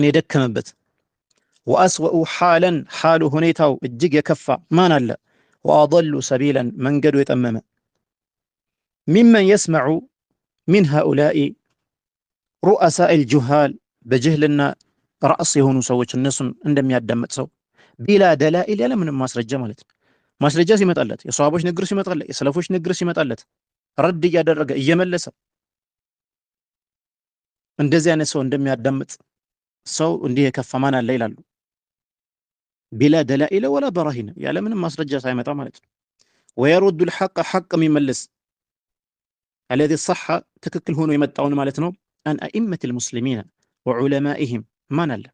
የደከመበት ወአስወኡ ሓለን ሓሉ ሁኔታው እጅግ የከፋ ማን አለ? ወአضሉ ሰቢለን መንገዱ የጠመመ ሚመን የስመዑ ሚን ሃኡላኢ ሩአሳኢ ልጁሃል በጅህልና ራእስ የሆኑ ሰዎች እነሱን እንደሚያዳምጥ ሰው ቢላ ደላኢል ያለ ምንም ማስረጃ ማለት ነው። ማስረጃ ሲመጣለት የሰሃቦች ንግር ሲመጣለት የሰለፎች ንግር ሲመጣለት ረድ እያደረገ እየመለሰ እንደዚህ አይነት ሰው እንደሚያዳምጥ ሰው እንዲህ የከፋ ማን አለ ይላሉ። ቢላ ደላኢለ ወላ በራሂነ ያለ ምንም ማስረጃ ሳይመጣ ማለት ነው። ወየሩዱ ልሐቅ ሐቅ የሚመልስ አለዚ ሰሐ ትክክል ሆኖ የመጣውን ማለት ነው። አን አኢመት ልሙስሊሚን ወዑለማኢህም ማን አለ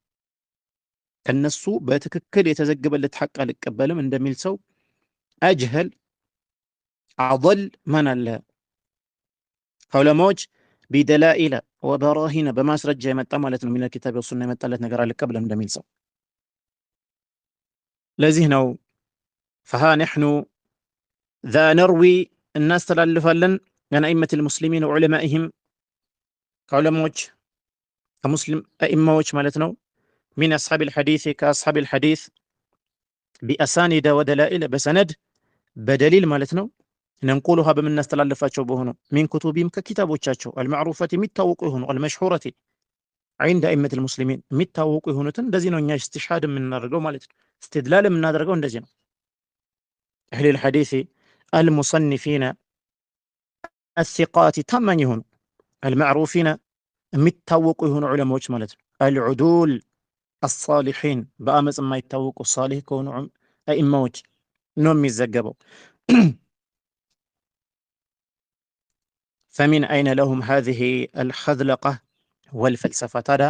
ከነሱ በትክክል የተዘገበለት ሐቅ አልቀበልም እንደሚል ሰው አጅሀል አضል ማን አለ ከዑለማዎች ቢደላኢለ ወበራሂነ በማስረጃ የመጣ ማለት ነው። ሚነል ኪታብ ወሱና የመጣለት ነገር አልቀበልም እንደሚል ሰው። ለዚህ ነው ፈሃ ነሕኑ ዛ ነርዊ እናስተላልፋለን አን አኢመት ልሙስሊሚን ወዑለማኢህም ከዑለማዎች ከሙስሊም አኢማዎች ማለት ነው ሚን አስሓብ ልሐዲስ ከአስሓብ ልሐዲስ ቢአሳኒደ ወደላኢል በሰነድ በደሊል ማለት ነው ነንቁሉሃ በምናስተላልፋቸው በሆኑ ሚን ኩቱቢም ከኪታቦቻቸው አልማዕሩፈት የሚታወቁ የሆኑ አልመሽሁረት ዐንደ አኢመት ልሙስሊሚን የሚታወቁ የሆኑትን እንደዚህ ነው እኛ እስትሽሃድ የምናደርገው ማለት ነው። እስትድላል የምናደርገው እንደዚህ ነው። አህሊ ልሐዲስ አልሙሰኒፊነ አሲቃቲ ታማኝ የሆኑ አልማዕሩፊነ የሚታወቁ የሆኑ ዑለማዎች ማለት ነው። አልዑዱል አሳሊሒን በአመፅ የማይታወቁ ሳሊህ ከሆኑ አኢማዎች ነው የሚዘገበው። ፈሚን አይነ ለሁም ሃዚሂ አልኸዝለቃ ወልፈልሰፋ ታዲያ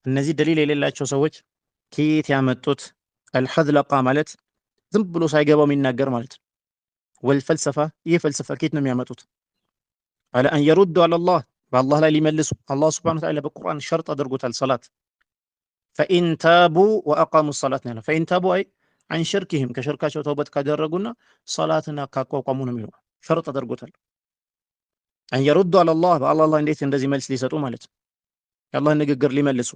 እነዚህ ደሊል የሌላቸው ሰዎች ከየት ያመጡት? አልኸዝለቃ ማለት ዝም ብሎ ሳይገባው የሚናገር ማለት ነው። ወልፈልሰፋ ይህ ፈልሰፋ ከየት ነው የሚያመጡት? አለ አን የሩዱ አለላህ በአላህ ላይ ሊመልሱ አላህ ሱብሓነሁ ወተዓላ በቁርአን ሸርጥ አድርጎታል ሰላት ፈኢን ታቡ ወአቃሙ ሰላት ነው። ፈኢን ታቡ አይ አን ሽርክህም ከሽርካቸው ተውበት ካደረጉና ሰላትን ካቋቋሙ ነው የሚለው ሸርጥ አድርጎታል። አን የሩዱ አለላህ በአላህ ላይ እንዴት እንደዚህ መልስ ሊሰጡ ማለት ነው የአላህን ንግግር ሊመልሱ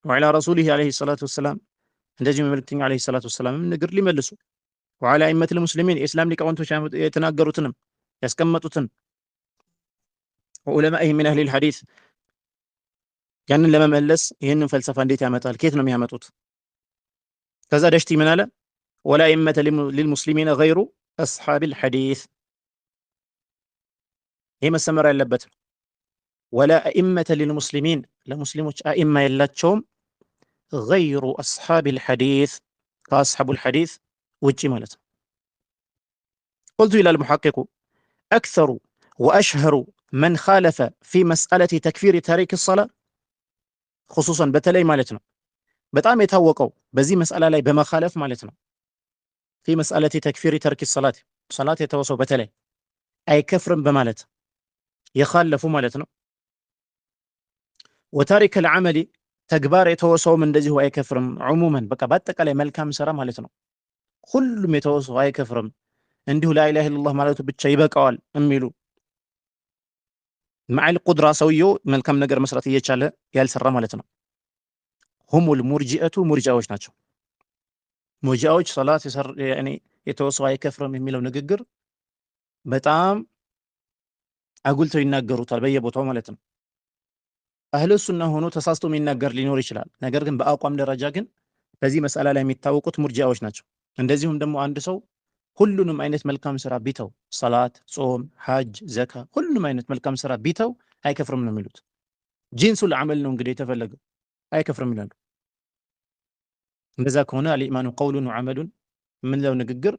ወዐላ ረሱሊሂ ዐለይሂ ሰላቱ ወሰላም እንደዚሁ መልእክተኛው ዐለይሂ ሰላቱ ወሰላም ንግግር ሊመልሱ ወዐላ አኢመቲል ሙስሊሚን የእስላም ሊቃውንቶች የተናገሩትንም ያስቀመጡትን ወዑለማኢሂም ሚን አህሊል ሐዲስ ያንን ለመመለስ ይህንን ፈልሰፋ እንዴት ያመጣል? ከየት ነው የሚያመጡት? ከዛ ደሽቲ ምን አለ? ወላ አኢመተ ሊልሙስሊሚን ገይሩ አስሓቢል ሐዲስ ይህ መሰመር ያለበት ወላ አኢመተ ሊልሙስሊሚን ለሙስሊሞች አኢማ የላቸውም ገይሩ አስሓቢል ሐዲስ ከአስሓቡል ሐዲስ ውጪ ማለት ነው። ቁልቱ ይላል ሙሐቂቁ አክሰሩ ወአሽሀሩ መን ኻለፈ ፊ መስአለቲ ተክፊር ታሪክ ሰላ ኹሱሰን በተለይ ማለት ነው በጣም የታወቀው በዚህ መስአላ ላይ በመኻለፍ ማለት ነው ፊ መስአለቲ ተክፊር ተርክ ሰላት ሰላት የተወሰው በተለይ አይከፍርም በማለት የኻለፉ ማለት ነው። ወታሪክ አልዓመሊ ተግባር የተወሰውም እንደዚሁ አይከፍርም። ዑሙመን በቃ በአጠቃላይ መልካም ስራ ማለት ነው ሁሉም የተወሰው አይከፍርም እንዲሁ ላኢላሃ ኢለላህ ማለቱ ብቻ ይበቃዋል የሚሉ መዓል ቁድራ ሰውየው መልካም ነገር መስራት እየቻለ ያልሰራ ማለት ነው። ሁሙል ሙርጂአቱ ሙርጂአዎች ናቸው። ሙርጂአዎች ሰላት የተወሰው አይከፍርም የሚለው ንግግር በጣም አጉልተው ይናገሩታል በየቦታው ማለት ነው። አህለ ሱና ሆኖ ተሳስቶ የሚናገር ሊኖር ይችላል። ነገር ግን በአቋም ደረጃ ግን በዚህ መስአላ ላይ የሚታወቁት ሙርጂአዎች ናቸው። እንደዚሁም ደግሞ አንድ ሰው ሁሉንም አይነት መልካም ስራ ቢተው ሰላት፣ ጾም፣ ሐጅ፣ ዘካ ሁሉንም አይነት መልካም ስራ ቢተው አይከፍርም ነው የሚሉት። ጂንሱል አመል ነው እንግዲህ የተፈለገው አይከፍርም ይላሉ። እንደዛ ከሆነ አልኢማኑ ቀውሉን ወዐመሉን የምንለው ንግግር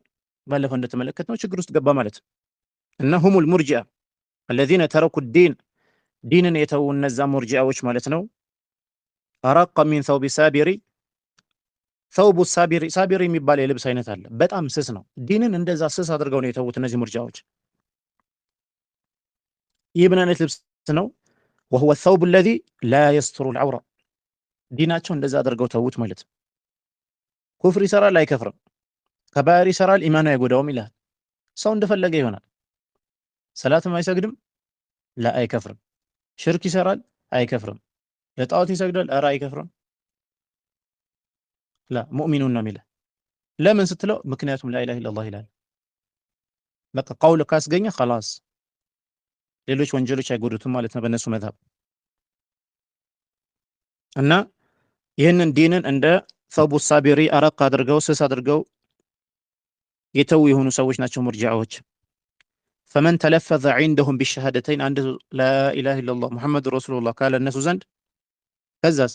ባለፈው እንደተመለከትነው ችግር ውስጥ ገባ ማለት ነው። እና ሁሙል ሙርጂአ አለዚነ ተረኩ ዲን ዲንን የተው እነዛ ሙርጂአዎች ማለት ነው። አረቀ ሚን ሰውቢ ሳቢሪ ሰውቡ ሳቢሪ የሚባል የልብስ አይነት አለ። በጣም ስስ ነው። ዲንን እንደዛ ስስ አድርገው ነው የተዉት እነዚህ ሙርጂአዎች። ይህ ምን አይነት ልብስ ነው? ወሁወ ሰውቡ አለዚ ላ የስትሩ አልዐውራ ዲናቸው እንደዛ አድርገው ተዉት ማለት ነው። ኩፍር ይሰራል አይከፍርም፣ ከባይር ይሰራል ኢማኑ አይጎዳውም ይላል። ሰው እንደፈለገ ይሆናል። ሰላትም አይሰግድም ላ አይከፍርም። ሽርክ ይሰራል አይከፍርም። ለጣዖት ይሰግዳል ኧረ አይከፍርም። ላ ሙእሚኑን ነው የሚለው። ለምን ስትለው ምክንያቱም ላኢላሃ ኢለላህ ይላል። በቃ ቀውል ካስገኘ ኸላስ ሌሎች ወንጀሎች አይጎዱትም ማለት ነው በእነሱ መዝሀብ። እና ይህንን ዲንን እንደ ሰውቡ ሳቢሪ አረቅ አድርገው ስስ አድርገው የተዉ የሆኑ ሰዎች ናቸው ሙርጂዓዎች። ፈመን ተለፈዘ ዒንደሁም ቢሸሃደተይን አንድ ላኢላሃ ኢለላህ ሙሐመድ ረሱሉላህ ካለ እነሱ ዘንድ ከዛስ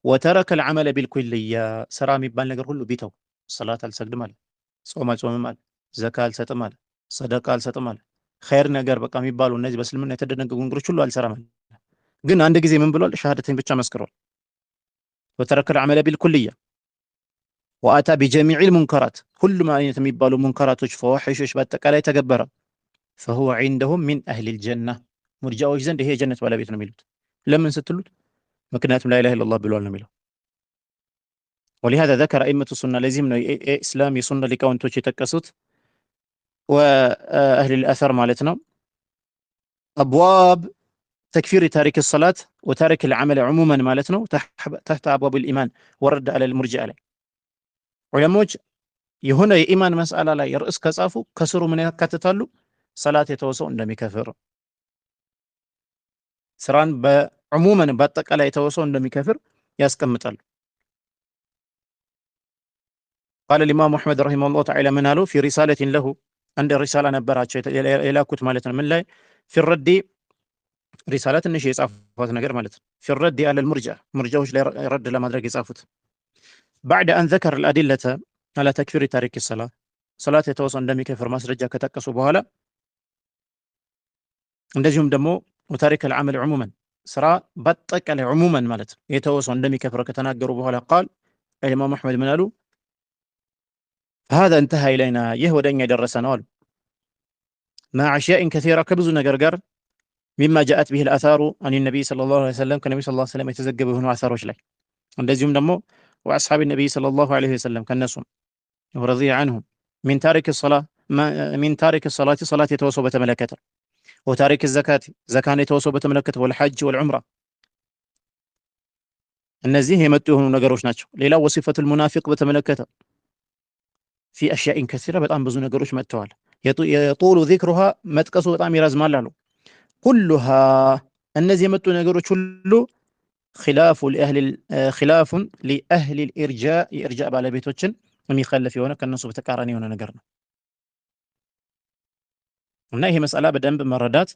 ወተረከ አልዓመለ ቢልኩልያ ስራ የሚባል ነገር ሁሉ ቢተው ሰላት አልሰግድም አለ፣ ጾም አልጾምም አለ፣ ዘካ አልሰጥም አለ፣ ሰደቃ አልሰጥም አለ፣ ኸይር ነገር በቃ የሚባሉ እነዚህ በእስልምና የተደነገጉ ነገሮች ሁሉ አልሰራም አለ። ግን አንድ ጊዜ ምን ብሏል? ሸሃደተይን ብቻ መስክሯል። ወተረከ አልዓመለ ቢልኩልያ ወአታ ቢጀሚዒል ሙንከራት ሁሉም አይነት የሚባሉ ሙንከራቶች ፈዋሒሾች በአጠቃላይ ተገበረ። ፈሁወ ዒንደሁም ሚን አህሊል ጀና ሙርጂዓዎች ዘንድ ይሄ የጀነት ባለቤት ነው የሚሉት። ለምን ስትሉት ምክንያቱም ላኢላሃ ኢለላህ ብሏል ነው የሚለው። ወሊሃዛ ዘከረ አኢመቱ ሱና ለዚህም ነው የኢስላም የሱና ሊቃውንቶች የጠቀሱት ወአህሊል አሰር ማለት ነው አብዋብ ተክፊር ታሪክ ሰላት ወታሪክ ልዓመል ዑሙመን ማለት ነው ተሕተ አብዋብ ልኢማን ወረድ አለል ሙርጂዓ ላይ ዑለሞች የሆነ የኢማን መስአላ ላይ ርዕስ ከጻፉ ከስሩ ምን ያካትታሉ? ሰላት የተወሰው እንደሚከፍር፣ ስራን በዑሙመን በአጠቃላይ የተወሰው እንደሚከፍር ያስቀምጣሉ። ቃለ ልኢማሙ አሕመድ ረሒመሁላሁ ተዓላ ምን አሉ? ፊ ሪሳለቲን ለሁ አንድ ሪሳላ ነበራቸው የላኩት ማለት ነው። ምን ላይ? ፊ ረዲ ሪሳላ ትንሽ የጻፉት ነገር ማለት ነው። ፊ ረዲ አለል ሙርጂዓ ሙርጂዓዎች ላይ ረድ ለማድረግ የጻፉት ባዕደ አን ዘከረ አልአዲለተ አላ ተክፊር ታሪክ ሰላት ሰላት የተወሰው እንደሚከፍር ማስረጃ ከጠቀሱ በኋላ እንደዚሁም ደግሞ ወታሪክ አልዓመል ዑሙመን ስራ በአጠቃላይ ዑሙመን ማለት የተወሰው እንደሚከፍር ከተናገሩ በኋላ ቃል ኢማሙ አሕመድ ምን አሉ? هذا انتهى إلينا ይህ ወደኛ የደረሰ ነው አሉ። مع أشياء كثيرة ከብዙ ነገር ጋር مما جاءت به الآثار عن النبي صلى الله عليه وسلم ከነቢ صلى الله عليه وسلم የተዘገቡ የሆኑ አሳሮች ላይ እንደዚሁም ደግሞ وأصحاب النبي صلى الله عليه وسلم ከነሱም ورضي عنهم من تارك الصلاة صلاة የተወሰው በተመለከተ وتارك الزكاة زكاة የተወሰው በተመለከተ والحج والعمرة እነዚህ የመጡ የሆኑ ነገሮች ናቸው። ሌላው وصفة المنافق በተመለከተ في أشياء كثيرة በጣም ብዙ ነገሮች መጥተዋል። የطول ذكرها መጥቀሱ በጣም ይረዝማል አሉ። كلها እነዚህ የመጡ ነገሮች ሁሉ خلاف لأهل الإرجاء የኢርጃእ ባለቤቶችን የሚخالف የሆነ ከነሱ በተቃራኒ የሆነ ነገር ነው። እና ይሄ መስአላ በደንብ መረዳት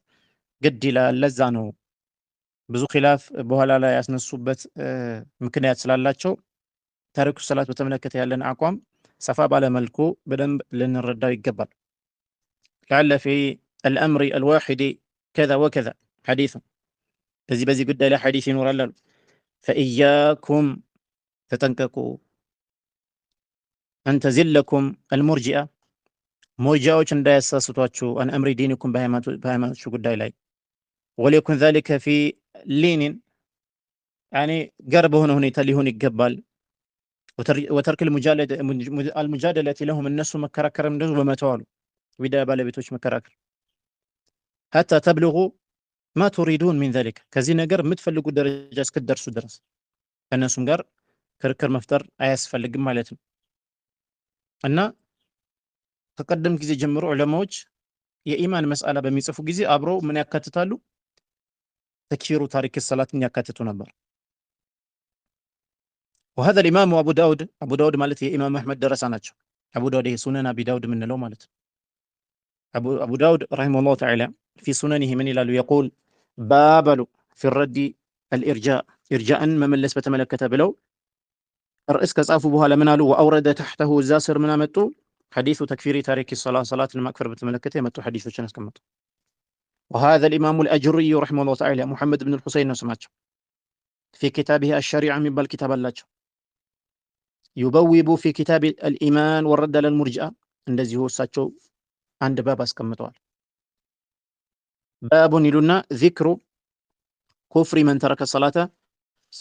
ግድ ይላል። ለዛ ነው ብዙ ኺላፍ በኋላ ላይ ያስነሱበት ምክንያት ስላላቸው ታሪኩ ሰላት በተመለከተ ያለን አቋም ሰፋ ባለ መልኩ በደንብ ልንረዳው ይገባል። لعل في الأمر الواحد كذا وكذا حديث በዚህ ጉዳይ ላይ ሐዲስ ይኖራል አሉ። فإياكم ተጠንቀቁ أن تزلكم المرجئة ሙርጂያዎች እንዳያሳስቷችሁ አን አምሪ ዲኒኩም በሃይማኖት ጉዳይ ላይ ወሊኩን ذلك في لين يعني ገር በሆነ ሁኔታ ሊሆን ይገባል። ወተርክ المجادلة لهم እነሱ መከራከርም እንደዚሁ በመተው አሉ። ቢድዓ ባለቤቶች መከራከር حتى تبلغوا ما تريدون من ذلك ከዚህ ነገር የምትፈልጉት ደረጃ እስክትደርሱ ድረስ ከእነሱም ጋር ክርክር መፍጠር አያስፈልግም ማለት ነው። እና ከቀደም ጊዜ ጀምሮ ዑለማዎች የኢማን መስአላ በሚጽፉ ጊዜ አብረው ምን ያካትታሉ? ተክፊሩ ታሪክ ሰላትን ያካትቱ ነበር። وهذا الإمام أبو داود ማለት የኢማም አህመድ ደረሳ ናቸው። አቡ ዳውድ ሱነን አቢ ዳውድ የምንለው ማለት ነው። አቡ ዳውድ رحمه الله تعالى في سننه ምን ይላሉ? يقول بابل في الرد الإرجاء إرجاءን መመለስ በተመለከተ ብለው ርዕስ ከጻፉ በኋላ ምን አሉ? وأورد تحته እዛ ስር ምን አመጡ? حديث تكفير تارك الصلاة صلاة المكفر بتملكته يمتو حديثه شنس كمتو. وهذا الإمام الأجري رحمه الله تعالى محمد بن الحسين نسمعه في كتابه الشريعة من بالكتاب الله يبوب في كتاب الإيمان والرد للمرجئة الذي هو ساتشو عند باب اسكمتوال باب يلنا ذكر كفر من ترك الصلاة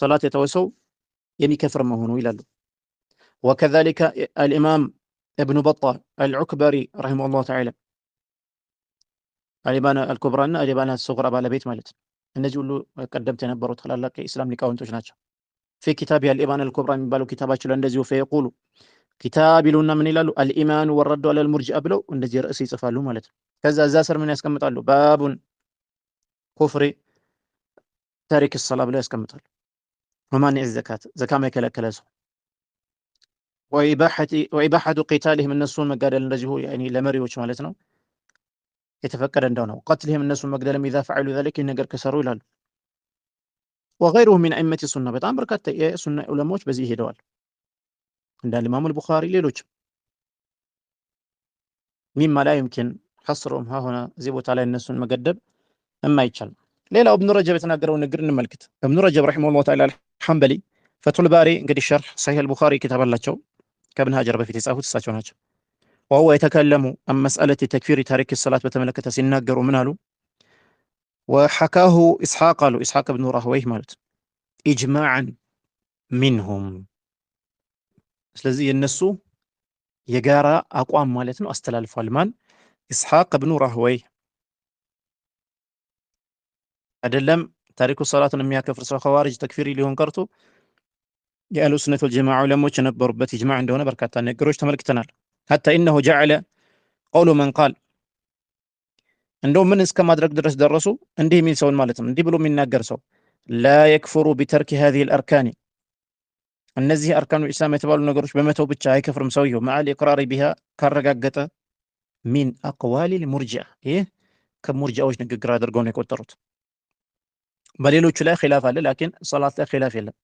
صلاة يتوسو يمي كفر ما هو إلى وكذلك الإمام ابن بطة العكبري رحمه الله تعالى الإبانة الكبرى الإبانة الصغرى على بيت مالت النجي له قدمت نبرت خلال إسلام لكاونتوش ناتشو في كتابها الإبانة الكبرى من بالو كتابات الأندزي فيقول كتاب لنا من إلالو الإيمان والرد على المرجئة بلو النجي رأسي صفالو مالت كذا زاسر من يسكمت له باب كفر تارك الصلاة بلا يسكمت له ومانع الزكاة زكاة ما يكلكلاسه وإباحة قتالهم النسون مقادل النجه يعني لمريوش مالتنا يتفكر عندنا وقتلهم النسون مقادل إذا فعلوا ذلك إنقر كسروا لال وغيرهم من أئمة السنة بطعام بركات سنة علماء بزيه دوال عند الإمام البخاري ليلوش مما لا يمكن حصرهم ها هنا زيبوت على النسون مقدب أما يتشال ليلة ابن رجب يتناقر ونقر نملكت ابن رجب رحمه الله تعالى الحنبلي فتح الباري قد الشرح صحيح البخاري كتاب الله كابن هاجر في تسعه تسعة وهو يتكلم عن مسألة تكفير تارك الصلاة بتملكة سناقر ومنالو وحكاه إسحاق بن راهويه مالت إجماعا منهم ስለዚህ የነሱ የጋራ አቋም ማለት ነው አስተላልፏል። ማን? ኢስሐቅ ብኑ ራህወይ አይደለም ታሪኩ ሰላትን የሚያከፍር ሰው ኸዋሪጅ ተክፊሪ ሊሆን ቀርቶ የአህሉ ሱነት ወልጀማዓ ዑለሞች የነበሩበት ኢጅማዕ እንደሆነ በርካታ ነገሮች ተመልክተናል። حتى انه جعل قول من قال እንደው ምን እስከ ማድረግ ድረስ ደረሱ? እንዲህ የሚል ሰውን ማለት ነው እንዲህ ብሎ የሚናገር ሰው لا يكفر بترك هذه الأركان እነዚህ አርካኑ ኢስላም የተባሉ ነገሮች በመተው ብቻ አይከፍርም ሰውየው مع الإقرار بها ካረጋገጠ من أقوال المرجئة ይህ ከሙርጂአዎች ንግግር አድርገው ነው የቆጠሩት። በሌሎቹ ላይ ኺላፍ አለ لكن صلاة ላይ ኺላፍ የለም።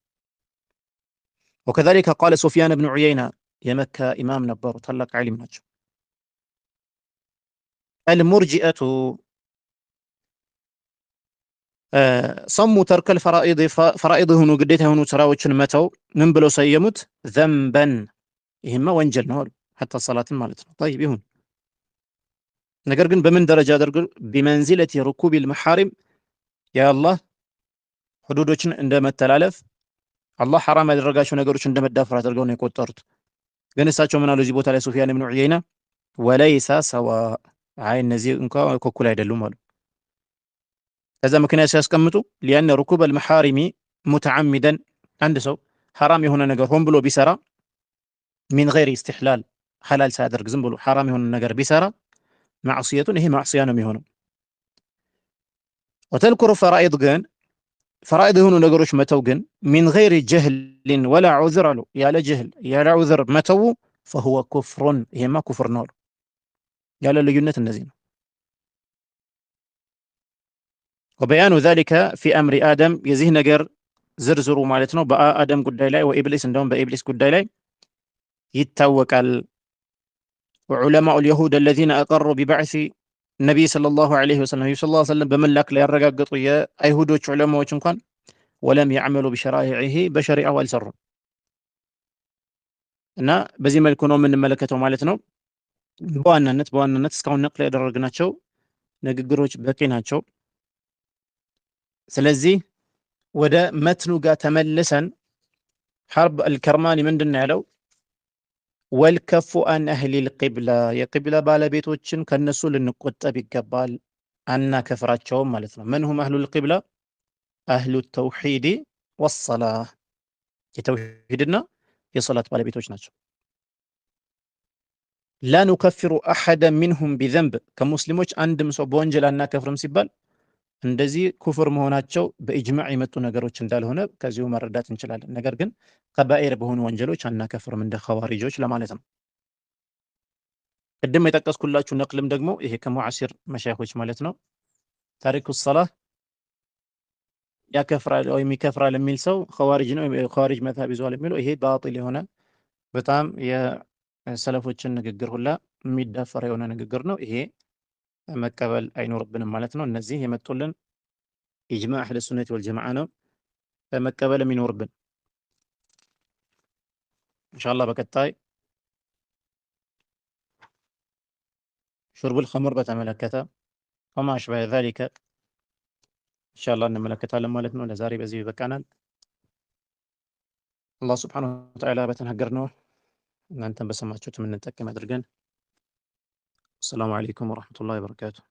وكذلك قال سفيان بن عيينة يمكة إمام نبار طلق علم نجم المرجئة صموا ترك الفرائض فرائضه قديته هنو تراوچن متو من بلو سيموت ذنبا يهما وانجل نور حتى الصلاة مالتنا طيب يهون نقر قن بمن درجة درقل بمنزلة ركوب المحارم يا الله حدودوچن عندما التلالف الله حرام ያደረጋቸው ነገሮች እንደመዳፈር አድርገው ነው የቆጠሩት። ግን እሳቸው ምን አሉ እዚህ ቦታ ላይ ሱፊያን ኢብኑ ዑየይና ወለይሳ ሰዋ አይ እነዚህ እንኳን እኩል አይደሉም አሉ። ከዛ ምክንያት ሲያስቀምጡ ሊያን ركوب المحارم متعمدا አንድ ሰው حرام የሆነ ነገር ሆን ብሎ ቢሰራ من غير استحلال حلال ሳያደርግ ዝም ብሎ حرام የሆነ ነገር ቢሰራ ማዕሲየቱን ይሄ ማዕሲያ ነው የሚሆነው። وتذكر فرائض ግን فرائض የሆኑ ነገሮች መተው ግን من غير جهل ولا عذر له ያለ ጀህል ያለ ዑዝር መተው فهو كفر ይሄማ ኩፍር ነው ያለ ልዩነት እነዚህ ነው። ወበያኑ ዛሊከ ፊ አምሪ አደም የዚህ ነገር ዝርዝሩ ማለት ነው በአደም ጉዳይ ላይ ወኢብሊስ እንደውም በኢብሊስ ጉዳይ ላይ ይታወቃል። وعلماء اليهود الذين أقروا ببعث النبي صلى الله عليه وسلم النبي صلى الله عليه وسلم بملاك لا يرققوا يا أيهودوች ዑለማዎች እንኳን ወለም يعملوا بشرائعه በሸሪዓው አልሰሩም እና በዚህ መልኩ ነው የምንመለከተው ማለት ነው። በዋናነት እስካሁን ነቅል ያደረግናቸው ንግግሮች በቂ ናቸው። ስለዚህ ወደ መትኑ ጋር ተመልሰን ሐርብ አልከርማኒ ምንድን ነው ያለው? ወልከፉ አን አህሊል ቂብላ የቂብላ ባለቤቶችን ከነሱ ልንቆጠብ ይገባል፣ አናከፍራቸውም ማለት ነው። መንሁም አህሉል ቂብላ አህሉ ተውሂድ ወሰላህ የተውሂድና የሶላት ባለቤቶች ናቸው። ላ ኑከፍሩ አሐደን ሚንሁም ቢዘንብ ከሙስሊሞች አንድም ሰው በወንጀል አናከፍርም ሲባል እንደዚህ ኩፍር መሆናቸው በኢጅማዕ የመጡ ነገሮች እንዳልሆነ ከዚሁ መረዳት እንችላለን። ነገር ግን ከባኢር በሆኑ ወንጀሎች አናከፍርም እንደ ኸዋሪጆች ለማለት ነው። ቅድም የጠቀስኩላችሁ ነቅልም ደግሞ ይሄ ከሙዓሲር መሻይኾች ማለት ነው ታሪኩ ሰላህ ያከፍራል ወይም ይከፍራል የሚል ሰው ኸዋሪጅ ነው ኸዋሪጅ መዝሀብ ይዟል የሚለው ይሄ ባጢል የሆነ በጣም የሰለፎችን ንግግር ሁላ የሚዳፈር የሆነ ንግግር ነው። ይሄ መቀበል አይኖርብንም ማለት ነው። እነዚህ የመጡልን ኢጅማዕ አህለ ሱነት ወልጀማዓ ነው መቀበል የሚኖርብን። ኢንሻአላህ በቀጣይ ሹርቡል ኸምር በተመለከተ ወማ አሽበሀ ዛሊከ ኢንሻአላህ እንመለከታለን ማለት ነው። ለዛሬ በዚህ ይበቃናል። አላህ ሱብሓነሁ ወተዓላ በተናገርነው እናንተን በሰማችሁት የምንጠቀም አድርገን። አሰላሙ አለይኩም ወረሕመቱላሂ ወበረካቱሁ።